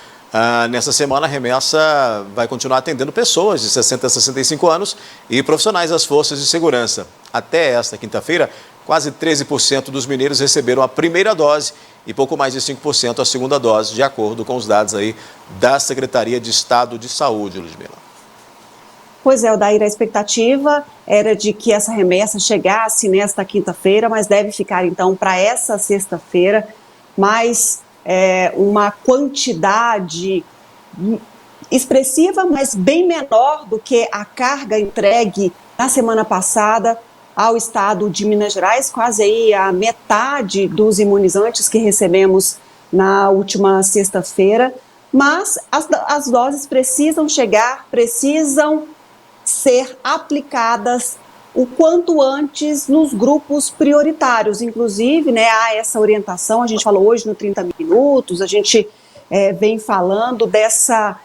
[SPEAKER 1] Nessa semana, a remessa vai continuar atendendo pessoas de 60 a 65 anos e profissionais das forças de segurança. Até esta quinta-feira, quase 13% dos mineiros receberam a primeira dose e pouco mais de 5% a segunda dose, de acordo com os dados aí da Secretaria de Estado de Saúde, Ludmila.
[SPEAKER 7] Pois é, Odair, a expectativa era de que essa remessa chegasse nesta quinta-feira, mas deve ficar então para essa sexta-feira, mais uma quantidade expressiva, mas bem menor do que a carga entregue na semana passada ao estado de Minas Gerais, quase aí a metade dos imunizantes que recebemos na última sexta-feira, mas as doses precisam chegar, precisam ser aplicadas o quanto antes nos grupos prioritários. Inclusive, né, há essa orientação, a gente falou hoje no 30 Minutos, a gente vem falando dessa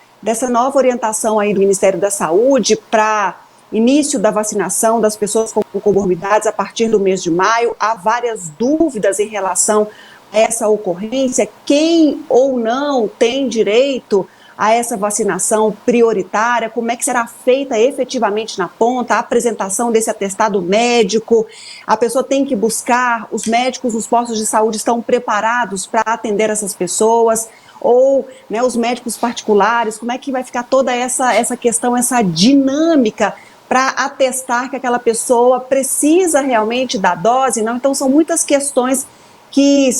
[SPEAKER 7] nova orientação aí do Ministério da Saúde para início da vacinação das pessoas com comorbidades a partir do mês de maio. Há várias dúvidas em relação a essa ocorrência, quem ou não tem direito a essa vacinação prioritária, como é que será feita efetivamente na ponta, a apresentação desse atestado médico, a pessoa tem que buscar, os médicos nos postos de saúde estão preparados para atender essas pessoas, ou né, os médicos particulares, como é que vai ficar toda essa questão, essa dinâmica para atestar que aquela pessoa precisa realmente da dose, não? Então são muitas questões que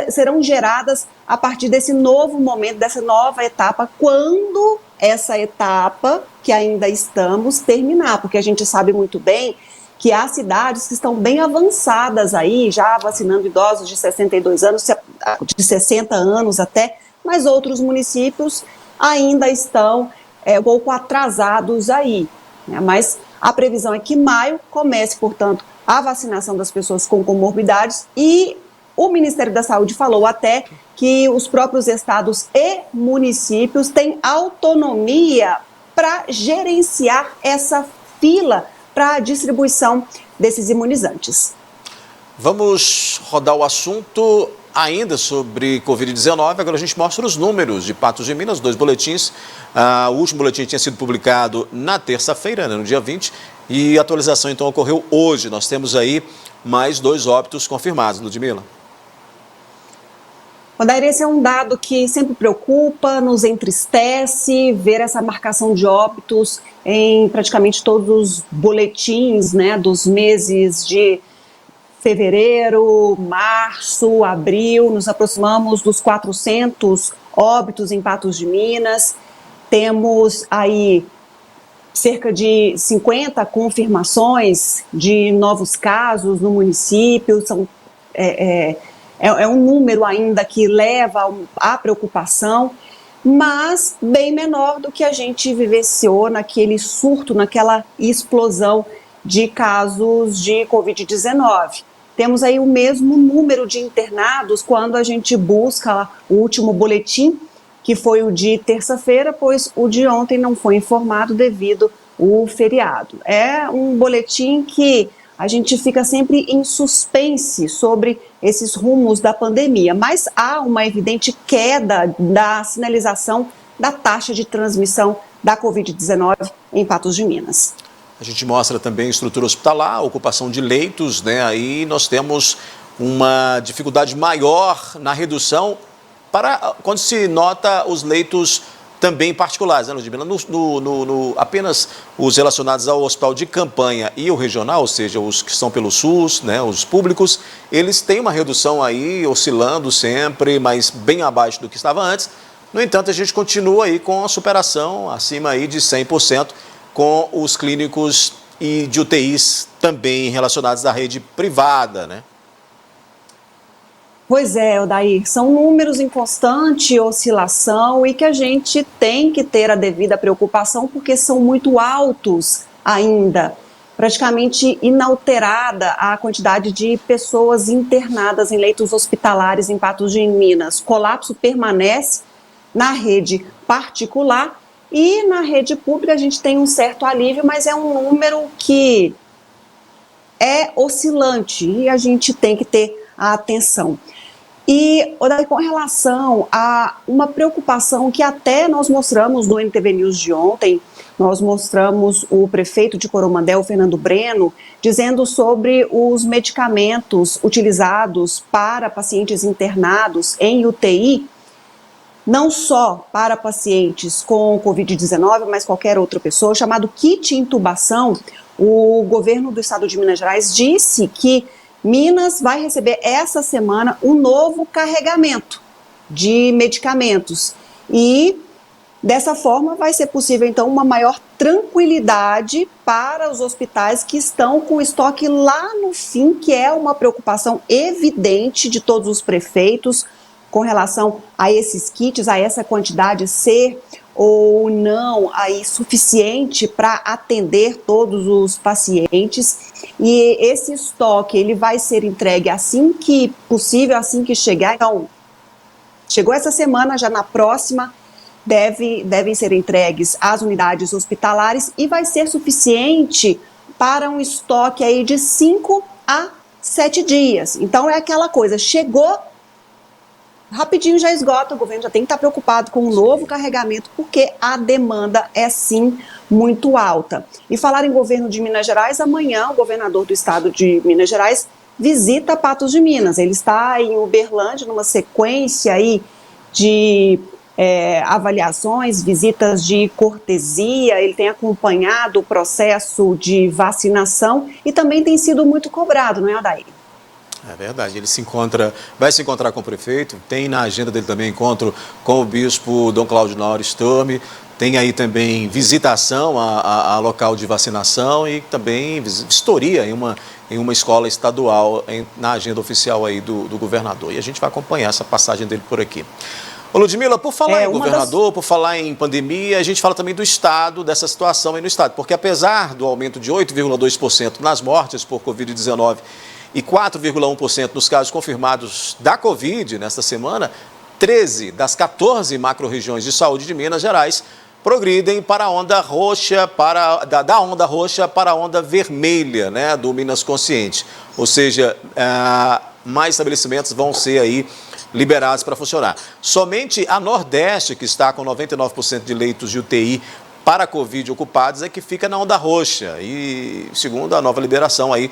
[SPEAKER 7] serão geradas a partir desse novo momento, dessa nova etapa, quando essa etapa que ainda estamos terminar, porque a gente sabe muito bem que há cidades que estão bem avançadas aí, já vacinando idosos de 62 anos, de 60 anos até, mas outros municípios ainda estão um pouco atrasados aí, né? Mas a previsão é que maio comece, portanto, a vacinação das pessoas com comorbidades e o Ministério da Saúde falou até que os próprios estados e municípios têm autonomia para gerenciar essa fila para a distribuição desses imunizantes.
[SPEAKER 1] Vamos rodar o assunto ainda sobre Covid-19. Agora a gente mostra os números de Patos de Minas, 2 boletins. O último boletim tinha sido publicado na terça-feira, né, no dia 20, e a atualização então ocorreu hoje. Nós temos aí mais 2 óbitos confirmados, Ludmila.
[SPEAKER 7] Odair, esse é um dado que sempre preocupa, nos entristece, ver essa marcação de óbitos em praticamente todos os boletins, né, dos meses de fevereiro, março, abril. Nos aproximamos dos 400 óbitos em Patos de Minas. Temos aí cerca de 50 confirmações de novos casos no município. É um número ainda que leva à preocupação, mas bem menor do que a gente vivenciou naquele surto, naquela explosão de casos de Covid-19. Temos aí o mesmo número de internados quando a gente busca o último boletim, que foi o de terça-feira, pois o de ontem não foi informado devido ao feriado. É um boletim que a gente fica sempre em suspense sobre esses rumos da pandemia, mas há uma evidente queda da sinalização da taxa de transmissão da Covid-19 em Patos de Minas.
[SPEAKER 1] A gente mostra também estrutura hospitalar, ocupação de leitos, né? Aí nós temos uma dificuldade maior na redução para quando se nota os leitos também particulares, né, Ludmila? Apenas os relacionados ao hospital de campanha e o regional, ou seja, os que são pelo SUS, né, os públicos, eles têm uma redução aí, oscilando sempre, mas bem abaixo do que estava antes. No entanto, a gente continua aí com a superação acima aí de 100% com os clínicos e de UTIs também relacionados à rede privada, né?
[SPEAKER 7] Pois é, Odair, são números em constante oscilação e que a gente tem que ter a devida preocupação porque são muito altos ainda, praticamente inalterada a quantidade de pessoas internadas em leitos hospitalares em Patos de Minas. Colapso permanece na rede particular e na rede pública a gente tem um certo alívio, mas é um número que é oscilante e a gente tem que ter a atenção. E, Odair, com relação a uma preocupação que até nós mostramos no NTV News de ontem, nós mostramos o prefeito de Coromandel, Fernando Breno, dizendo sobre os medicamentos utilizados para pacientes internados em UTI, não só para pacientes com Covid-19, mas qualquer outra pessoa, chamado kit intubação. O governo do estado de Minas Gerais disse que Minas vai receber essa semana um novo carregamento de medicamentos e dessa forma vai ser possível então uma maior tranquilidade para os hospitais que estão com estoque lá no fim, que é uma preocupação evidente de todos os prefeitos com relação a esses kits, a essa quantidade ser ou não aí suficiente para atender todos os pacientes. E esse estoque ele vai ser entregue assim que possível, assim que chegar. Então, chegou essa semana, já na próxima devem ser entregues às unidades hospitalares e vai ser suficiente para um estoque aí de 5 a 7 dias. Então é aquela coisa, chegou, rapidinho já esgota, o governo já tem que estar preocupado com um novo carregamento, porque a demanda é sim muito alta. E falar em governo de Minas Gerais, amanhã o governador do estado de Minas Gerais visita Patos de Minas. Ele está em Uberlândia, numa sequência aí de avaliações, visitas de cortesia. Ele tem acompanhado o processo de vacinação e também tem sido muito cobrado, não é, Odair?
[SPEAKER 1] É verdade, ele vai se encontrar com o prefeito, tem na agenda dele também encontro com o bispo Dom Cláudio Nauri Storm, tem aí também visitação a local de vacinação e também vistoria em uma escola estadual na agenda oficial aí do governador. E a gente vai acompanhar essa passagem dele por aqui. Ô Ludmila, por falar em governador, por falar em pandemia, a gente fala também do estado, dessa situação aí no estado, porque apesar do aumento de 8,2% nas mortes por Covid-19 e 4,1% nos casos confirmados da Covid nesta semana, 13 das 14 macro-regiões de saúde de Minas Gerais progridem para a onda roxa, da onda roxa para a onda vermelha, né, do Minas Consciente. Ou seja, mais estabelecimentos vão ser aí liberados para funcionar. Somente a Nordeste, que está com 99% de leitos de UTI para a Covid ocupados, é que fica na onda roxa. E segundo a nova liberação aí,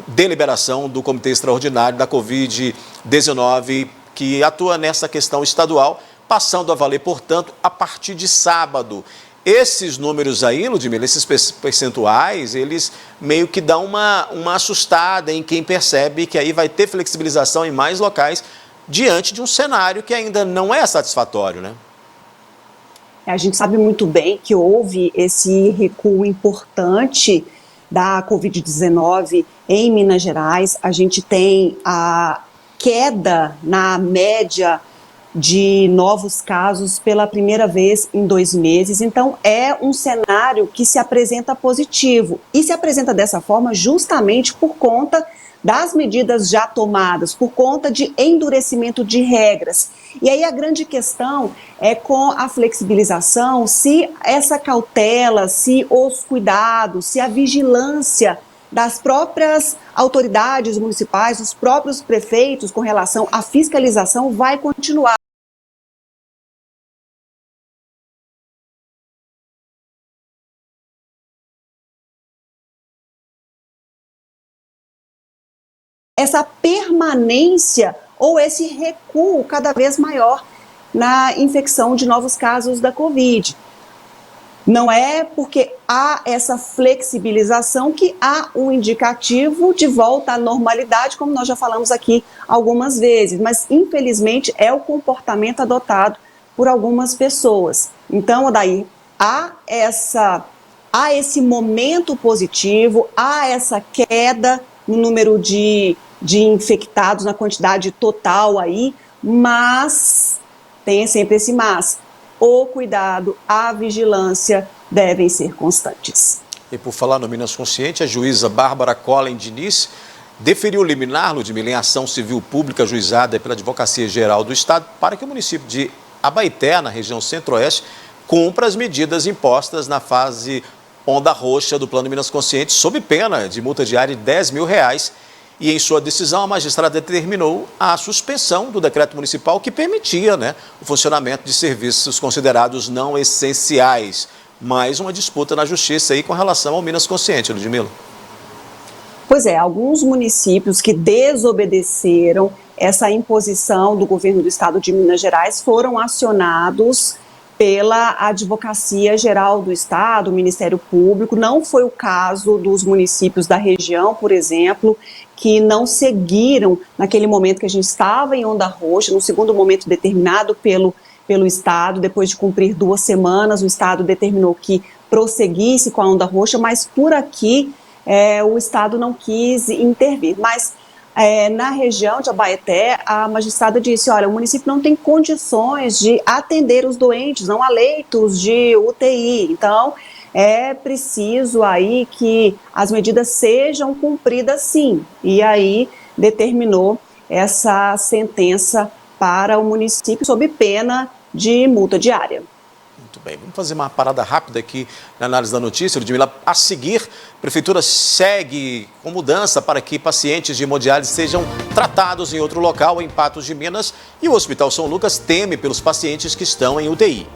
[SPEAKER 1] deliberação do Comitê Extraordinário da Covid-19, que atua nessa questão estadual, passando a valer, portanto, a partir de sábado. Esses números aí, Ludmila, esses percentuais, eles meio que dão uma assustada em quem percebe que aí vai ter flexibilização em mais locais diante de um cenário que ainda não é satisfatório, né?
[SPEAKER 7] A gente sabe muito bem que houve esse recuo importante da Covid-19 em Minas Gerais. A gente tem a queda na média de novos casos pela primeira vez em 2 meses. Então, é um cenário que se apresenta positivo. E se apresenta dessa forma justamente por conta das medidas já tomadas, por conta de endurecimento de regras. E aí a grande questão é com a flexibilização, se essa cautela, se os cuidados, se a vigilância das próprias autoridades municipais, dos próprios prefeitos com relação à fiscalização vai continuar. essa permanência ou esse recuo cada vez maior na infecção de novos casos da Covid. Não é porque há essa flexibilização que há um indicativo de volta à normalidade, como nós já falamos aqui algumas vezes, mas infelizmente é o comportamento adotado por algumas pessoas. Então, Odair, há esse momento positivo, há essa queda no número de infectados, na quantidade total aí, mas tem sempre esse mas. O cuidado, a vigilância devem ser constantes.
[SPEAKER 1] E por falar no Minas Consciente, a juíza Bárbara Collen Diniz deferiu liminar, Ludmila, em ação civil pública ajuizada pela Advocacia Geral do Estado para que o município de Abaeté, na região centro-oeste, cumpra as medidas impostas na fase onda roxa do Plano Minas Consciente, sob pena de multa diária de R$10 mil. E em sua decisão, a magistrada determinou a suspensão do decreto municipal que permitia, o funcionamento de serviços considerados não essenciais. Mais uma disputa na justiça aí com relação ao Minas Consciente, Ludmila.
[SPEAKER 7] Pois é, alguns municípios que desobedeceram essa imposição do governo do estado de Minas Gerais foram acionados pela Advocacia Geral do Estado, o Ministério Público. Não foi o caso dos municípios da região, por exemplo, que não seguiram naquele momento que a gente estava em onda roxa, no segundo momento determinado pelo Estado. Depois de cumprir 2 semanas, o Estado determinou que prosseguisse com a onda roxa, mas por aqui o Estado não quis intervir. Mas na região de Abaeté, a magistrada disse, olha, o município não tem condições de atender os doentes, não há leitos de UTI, então é preciso aí que as medidas sejam cumpridas sim, e aí determinou essa sentença para o município sob pena de multa diária.
[SPEAKER 1] Muito bem, vamos fazer uma parada rápida aqui na análise da notícia, Ludmila. A seguir, a Prefeitura segue com mudança para que pacientes de hemodiálise sejam tratados em outro local, em Patos de Minas, e o Hospital São Lucas teme pelos pacientes que estão em UTI.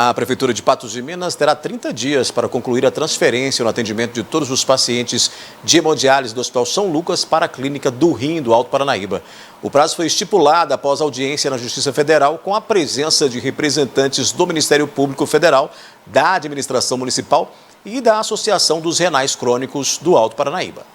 [SPEAKER 1] A Prefeitura de Patos de Minas terá 30 dias para concluir a transferência no atendimento de todos os pacientes de hemodiálise do Hospital São Lucas para a Clínica do Rim do Alto Paranaíba. O prazo foi estipulado após audiência na Justiça Federal com a presença de representantes do Ministério Público Federal, da Administração Municipal e da Associação dos Renais Crônicos do Alto Paranaíba.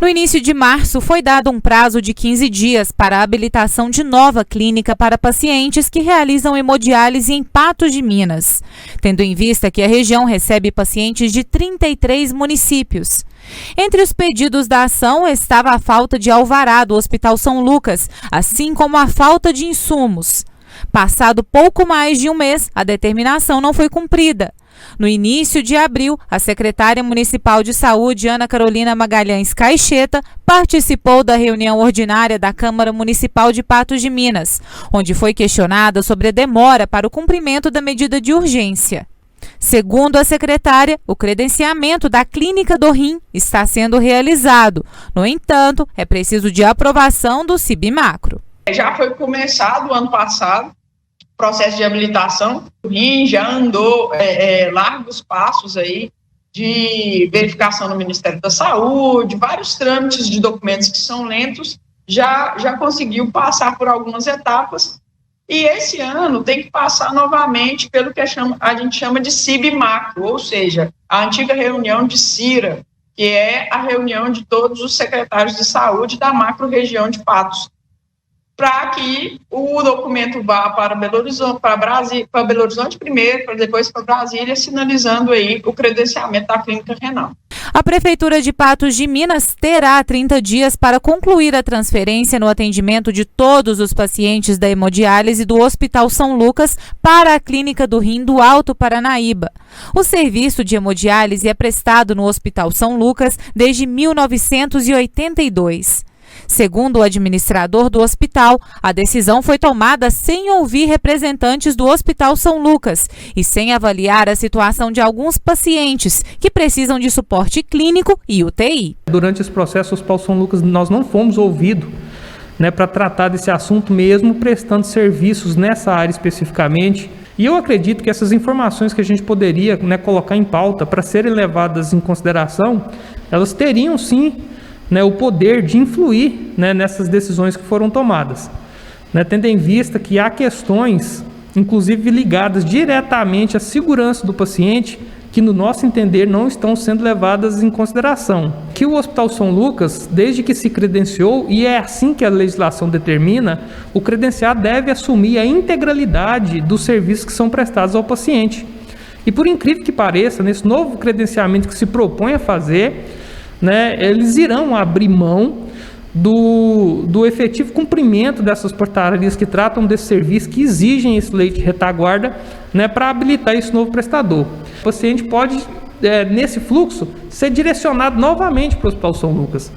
[SPEAKER 9] No início de março, foi dado um prazo de 15 dias para a habilitação de nova clínica para pacientes que realizam hemodiálise em Patos de Minas, tendo em vista que a região recebe pacientes de 33 municípios. Entre os pedidos da ação estava a falta de alvará do Hospital São Lucas, assim como a falta de insumos. Passado pouco mais de um mês, a determinação não foi cumprida. No início de abril, a secretária municipal de saúde, Ana Carolina Magalhães Caixeta, participou da reunião ordinária da Câmara Municipal de Patos de Minas, onde foi questionada sobre a demora para o cumprimento da medida de urgência. Segundo a secretária, o credenciamento da Clínica do Rim está sendo realizado. No entanto, é preciso de aprovação do CIB-Macro.
[SPEAKER 10] Já foi começado o ano passado o processo de habilitação. O Rim já andou largos passos aí de verificação no Ministério da Saúde, vários trâmites de documentos que são lentos, já conseguiu passar por algumas etapas. E esse ano tem que passar novamente pelo que a gente chama de CIB-Macro, ou seja, a antiga reunião de CIRA, que é a reunião de todos os secretários de saúde da macro-região de Patos, para que o documento vá para Belo Horizonte, para Belo Horizonte primeiro, para depois para Brasília, sinalizando aí o credenciamento da clínica renal.
[SPEAKER 9] A Prefeitura de Patos de Minas terá 30 dias para concluir a transferência no atendimento de todos os pacientes da hemodiálise do Hospital São Lucas para a Clínica do Rim do Alto Paranaíba. O serviço de hemodiálise é prestado no Hospital São Lucas desde 1982. Segundo o administrador do hospital, a decisão foi tomada sem ouvir representantes do Hospital São Lucas e sem avaliar a situação de alguns pacientes que precisam de suporte clínico e UTI.
[SPEAKER 11] Durante esse processo, o Hospital São Lucas, nós não fomos ouvidos para tratar desse assunto mesmo, prestando serviços nessa área especificamente. E eu acredito que essas informações que a gente poderia, né, colocar em pauta para serem levadas em consideração, elas teriam sim, né, o poder de influir, né, nessas decisões que foram tomadas, né, tendo em vista que há questões, inclusive ligadas diretamente à segurança do paciente, que no nosso entender não estão sendo levadas em consideração. Que o Hospital São Lucas, desde que se credenciou, e é assim que a legislação determina, o credenciado deve assumir a integralidade dos serviços que são prestados ao paciente. E por incrível que pareça, nesse novo credenciamento que se propõe a fazer, né, eles irão abrir mão do efetivo cumprimento dessas portarias que tratam desse serviço, que exigem esse leito de retaguarda, né, para habilitar esse novo prestador. O paciente pode, nesse fluxo, ser direcionado novamente para o Hospital São Lucas,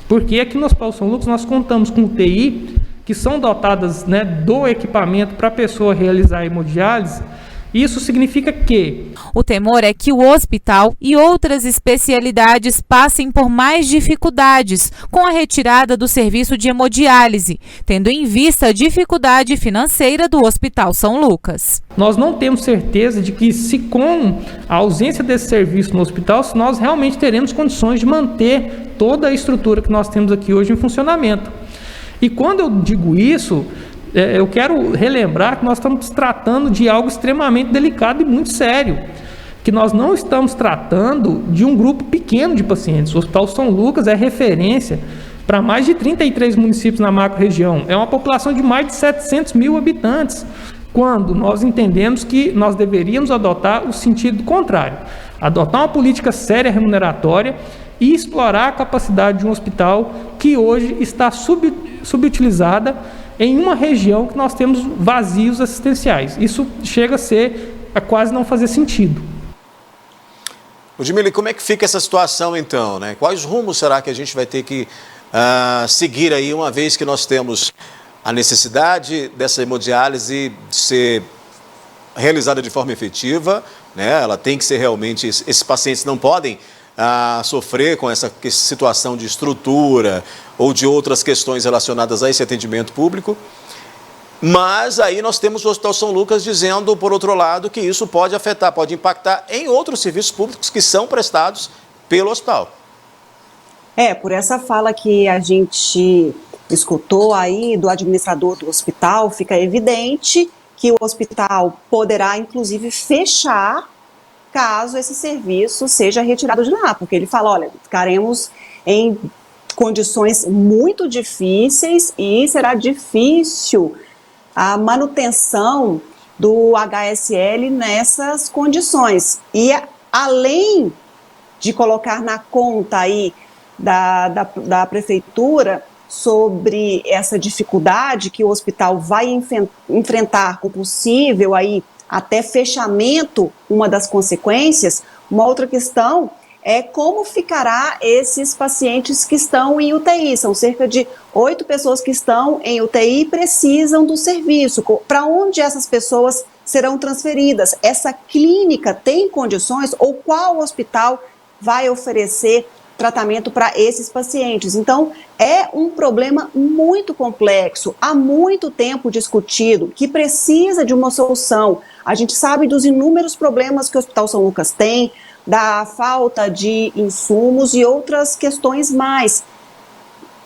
[SPEAKER 11] porque aqui no Hospital São Lucas nós contamos com UTI, que são dotadas, né, do equipamento para a pessoa realizar a hemodiálise. Isso significa que
[SPEAKER 9] o temor é que o hospital e outras especialidades passem por mais dificuldades com a retirada do serviço de hemodiálise, tendo em vista a dificuldade financeira do Hospital São Lucas.
[SPEAKER 11] Nós não temos certeza de que, se com a ausência desse serviço no hospital, se nós realmente teremos condições de manter toda a estrutura que nós temos aqui hoje em funcionamento. E quando eu digo isso, eu quero relembrar que nós estamos tratando de algo extremamente delicado e muito sério, que nós não estamos tratando de um grupo pequeno de pacientes. O Hospital São Lucas é referência para mais de 33 municípios na macro-região. É uma população de mais de 700 mil habitantes, quando nós entendemos que nós deveríamos adotar o sentido contrário, adotar uma política séria remuneratória e explorar a capacidade de um hospital que hoje está subutilizada em uma região que nós temos vazios assistenciais. Isso chega a quase não fazer sentido.
[SPEAKER 1] Ludmila, como é que fica essa situação então, né? Quais rumos será que a gente vai ter que seguir aí, uma vez que nós temos a necessidade dessa hemodiálise ser realizada de forma efetiva, né? Ela tem que ser realmente, esses pacientes não podem sofrer com essa situação de estrutura ou de outras questões relacionadas a esse atendimento público. Mas aí nós temos o Hospital São Lucas dizendo, por outro lado, que isso pode afetar, pode impactar em outros serviços públicos que são prestados pelo hospital.
[SPEAKER 7] Por essa fala que a gente escutou aí do administrador do hospital, fica evidente que o hospital poderá, inclusive, fechar caso esse serviço seja retirado de lá, porque ele fala, olha, ficaremos em condições muito difíceis e será difícil a manutenção do HSL nessas condições. E além de colocar na conta aí da prefeitura sobre essa dificuldade que o hospital vai enfrentar com possível aí até fechamento, uma das consequências, uma outra questão é como ficará esses pacientes que estão em UTI. São cerca de 8 pessoas que estão em UTI e precisam do serviço. Para onde essas pessoas serão transferidas? Essa clínica tem condições ou qual hospital vai oferecer tratamento para esses pacientes? Então, é um problema muito complexo, há muito tempo discutido, que precisa de uma solução. A gente sabe dos inúmeros problemas que o Hospital São Lucas tem, da falta de insumos e outras questões mais.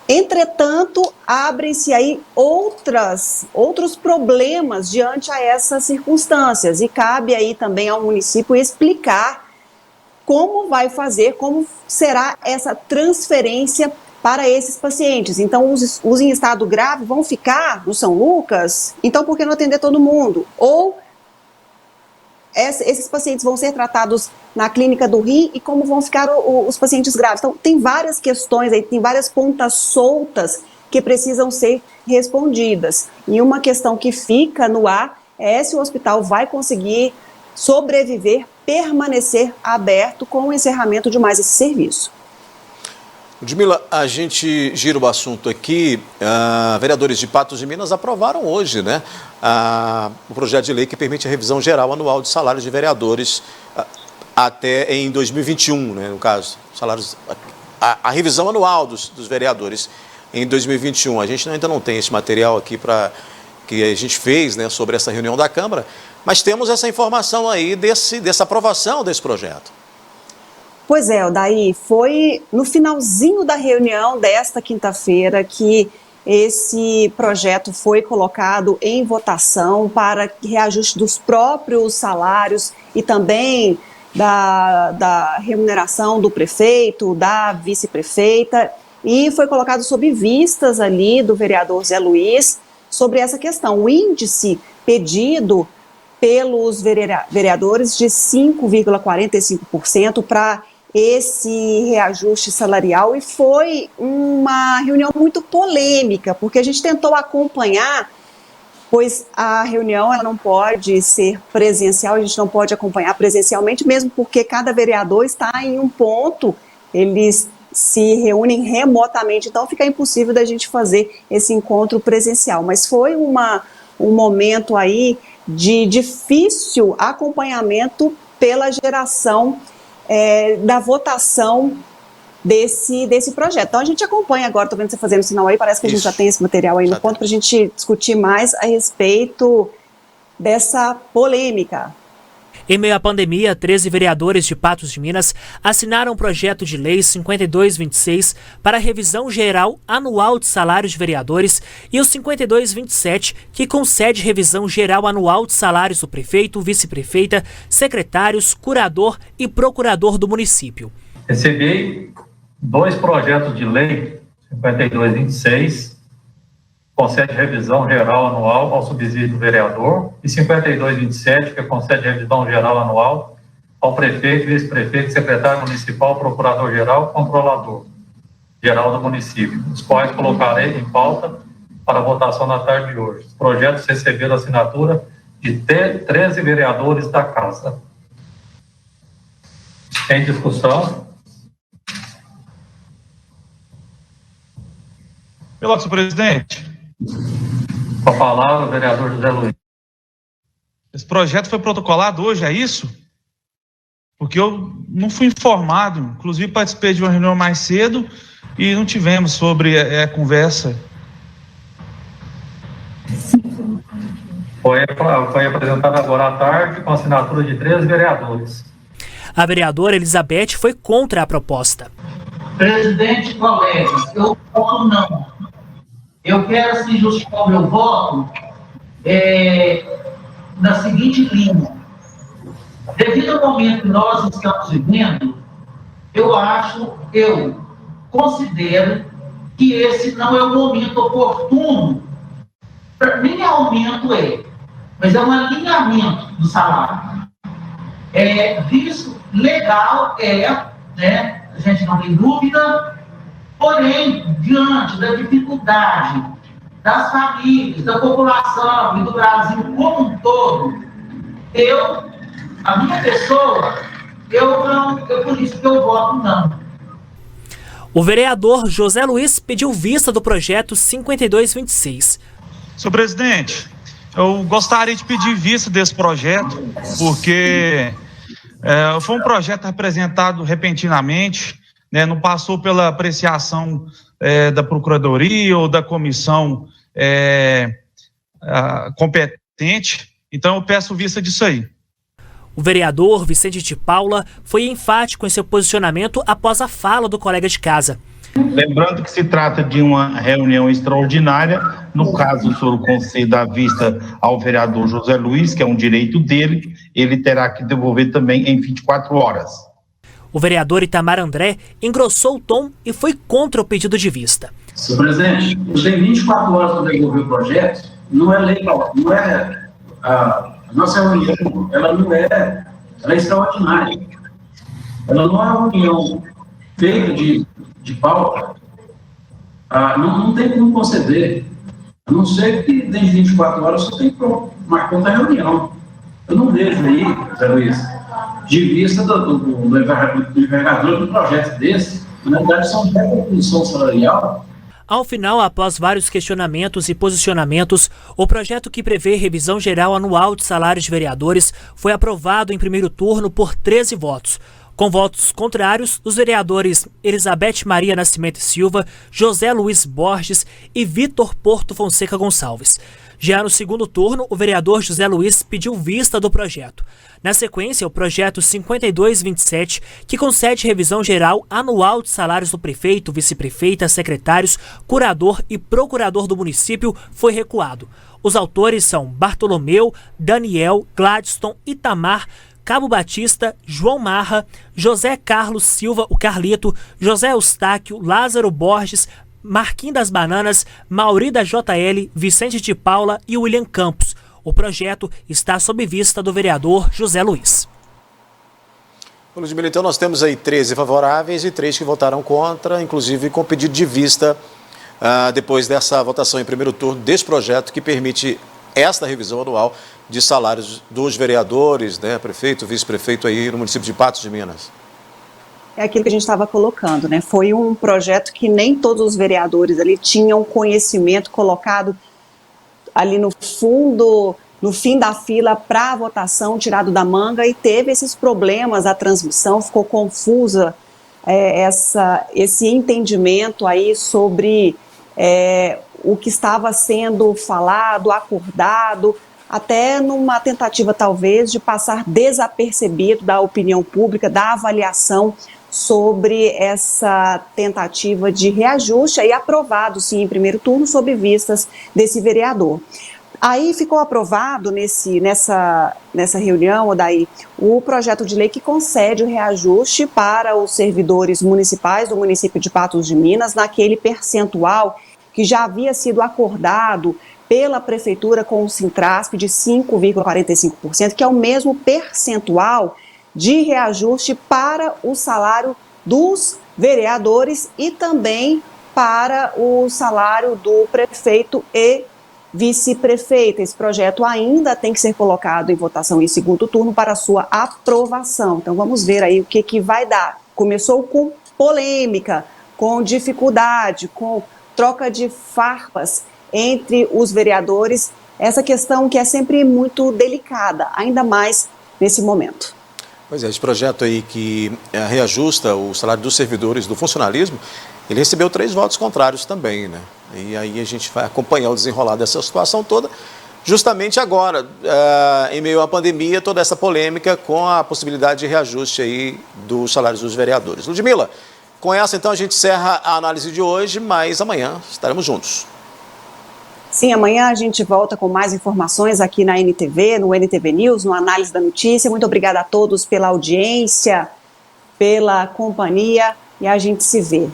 [SPEAKER 7] Entretanto, abrem-se aí outros problemas diante a essas circunstâncias e cabe aí também ao município explicar como vai fazer, como será essa transferência para esses pacientes. Então, os em estado grave vão ficar no São Lucas? Então, por que não atender todo mundo? Ou esses pacientes vão ser tratados na clínica do rim e como vão ficar os pacientes graves? Então, tem várias questões aí, tem várias pontas soltas que precisam ser respondidas. E uma questão que fica no ar é se o hospital vai conseguir sobreviver, permanecer aberto com o encerramento de mais esse serviço.
[SPEAKER 1] Ludmila, a gente gira o assunto aqui. Vereadores de Patos de Minas aprovaram hoje, né, o projeto de lei que permite a revisão geral anual de salários de vereadores até em 2021, né, no caso, salários, a revisão anual dos vereadores em 2021. A gente ainda não tem esse material aqui que a gente fez, né, sobre essa reunião da Câmara, Mas temos essa informação aí dessa aprovação desse projeto.
[SPEAKER 7] Pois é, Odair, foi no finalzinho da reunião desta quinta-feira que esse projeto foi colocado em votação para reajuste dos próprios salários e também da remuneração do prefeito, da vice-prefeita, e foi colocado sob vistas ali do vereador Zé Luiz sobre essa questão. O índice pedido pelos vereadores de 5,45% para esse reajuste salarial, e foi uma reunião muito polêmica, porque a gente tentou acompanhar, pois a reunião ela não pode ser presencial, a gente não pode acompanhar presencialmente, mesmo porque cada vereador está em um ponto, eles se reúnem remotamente, então fica impossível da gente fazer esse encontro presencial, mas foi um momento aí de difícil acompanhamento pela geração da votação desse projeto. Então a gente acompanha agora, estou vendo você fazendo sinal aí, parece que a gente já tem esse material aí no ponto para a gente discutir mais a respeito dessa polêmica.
[SPEAKER 3] Em meio à pandemia, 13 vereadores de Patos de Minas assinaram o projeto de lei 5226 para a revisão geral anual de salários de vereadores e o 5227, que concede revisão geral anual de salários do prefeito, vice-prefeita, secretários, curador e procurador do município.
[SPEAKER 12] Recebi 2 projetos de lei, 5226, concede revisão geral anual ao subsídio do vereador, e 5227, que concede revisão geral anual ao prefeito, vice-prefeito, secretário municipal, procurador-geral, controlador geral do município, os quais colocarei em pauta para votação na tarde de hoje. Os projetos receberam a assinatura de 13 vereadores da Casa. Em discussão?
[SPEAKER 13] Pelo senhor presidente.
[SPEAKER 12] Com a palavra, o vereador José Luiz.
[SPEAKER 13] Esse projeto foi protocolado hoje, é isso? Porque eu não fui informado, inclusive participei de uma reunião mais cedo e não tivemos sobre a conversa.
[SPEAKER 12] Foi apresentado agora à tarde com a assinatura de 13 vereadores.
[SPEAKER 3] A vereadora Elizabeth foi contra a proposta.
[SPEAKER 14] Presidente, colegas, eu voto não. Eu quero assim, justificar o meu voto na seguinte linha. Devido ao momento que nós estamos vivendo, eu considero que esse não é o momento oportuno. Nem aumento mas é um alinhamento do salário. Visto legal né? A gente não tem dúvida. Porém, diante da dificuldade das famílias, da população e do Brasil como um todo, a minha pessoa, por isso que eu voto não.
[SPEAKER 3] O vereador José Luiz pediu vista do projeto 5226.
[SPEAKER 13] Senhor presidente, eu gostaria de pedir vista desse projeto, porque foi um projeto apresentado repentinamente, né, não passou pela apreciação da Procuradoria ou da comissão competente, então eu peço vista disso aí.
[SPEAKER 3] O vereador Vicente de Paula foi enfático em seu posicionamento após a fala do colega de casa.
[SPEAKER 24] Lembrando que se trata de uma reunião extraordinária, no caso o senhor conceda a vista ao vereador José Luiz, que é um direito dele, ele terá que devolver também em 24 horas.
[SPEAKER 3] O vereador Itamar André engrossou o tom e foi contra o pedido de vista.
[SPEAKER 14] Senhor presidente, eu tenho 24 horas para devolver o projeto, não é legal, não é a nossa reunião, ela é extraordinária. Ela não é uma reunião feita de pauta, não tem como conceder, a não ser que dentro de 24 horas você tem que marcar outra reunião. Eu não vejo aí, Zé Luiz, de vista do envergadura do projeto desse, na verdade são de recomposição salarial.
[SPEAKER 3] Ao final, após vários questionamentos e posicionamentos, o projeto que prevê revisão geral anual de salários de vereadores foi aprovado em primeiro turno por 13 votos, Com votos contrários, os vereadores Elizabeth Maria Nascimento Silva, José Luiz Borges e Vitor Porto Fonseca Gonçalves. Já no segundo turno, o vereador José Luiz pediu vista do projeto. Na sequência, o projeto 5227, que concede revisão geral anual de salários do prefeito, vice-prefeita, secretários, curador e procurador do município, foi recuado. Os autores são Bartolomeu, Daniel, Gladstone, Itamar, Cabo Batista, João Marra, José Carlos Silva, o Carlito, José Eustáquio, Lázaro Borges, Marquinhos das Bananas, Mauri da JL, Vicente de Paula e William Campos. O projeto está sob vista do vereador José Luiz.
[SPEAKER 1] Ludmila, então nós temos aí 13 favoráveis e 3 que votaram contra, inclusive com pedido de vista depois dessa votação em primeiro turno desse projeto que permite esta revisão anual de salários dos vereadores, né, prefeito, vice-prefeito aí no município de Patos de Minas.
[SPEAKER 7] É aquilo que a gente estava colocando, né? Foi um projeto que nem todos os vereadores ali tinham conhecimento colocado ali no fundo, no fim da fila para a votação, tirado da manga, e teve esses problemas, a transmissão ficou confusa, esse entendimento aí sobre o que estava sendo falado, acordado, até numa tentativa talvez de passar desapercebido da opinião pública, da avaliação sobre essa tentativa de reajuste, aí aprovado sim em primeiro turno sob vistas desse vereador. Aí ficou aprovado nessa reunião, Odair, o projeto de lei que concede o reajuste para os servidores municipais do município de Patos de Minas, naquele percentual que já havia sido acordado pela Prefeitura com o Sintrasp de 5,45%, que é o mesmo percentual de reajuste para o salário dos vereadores e também para o salário do prefeito e vice-prefeita. Esse projeto ainda tem que ser colocado em votação em segundo turno para sua aprovação. Então vamos ver aí o que vai dar. Começou com polêmica, com dificuldade, com troca de farpas entre os vereadores, essa questão que é sempre muito delicada, ainda mais nesse momento.
[SPEAKER 1] Pois é, esse projeto aí que reajusta o salário dos servidores do funcionalismo, ele recebeu 3 votos contrários também, né? E aí a gente vai acompanhar o desenrolar dessa situação toda, justamente agora, em meio à pandemia, toda essa polêmica com a possibilidade de reajuste aí dos salários dos vereadores. Ludmila, com essa então a gente encerra a análise de hoje, mas amanhã estaremos juntos.
[SPEAKER 7] Sim, amanhã a gente volta com mais informações aqui na NTV, no NTV News, no Análise da Notícia. Muito obrigada a todos pela audiência, pela companhia e a gente se vê.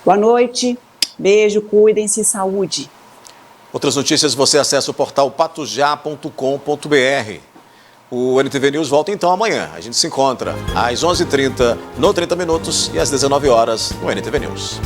[SPEAKER 7] Boa noite, beijo, cuidem-se, saúde.
[SPEAKER 1] Outras notícias você acessa o portal patosjá.com.br. O NTV News volta então amanhã. A gente se encontra às 11h30 no 30 Minutos e às 19 horas no NTV News.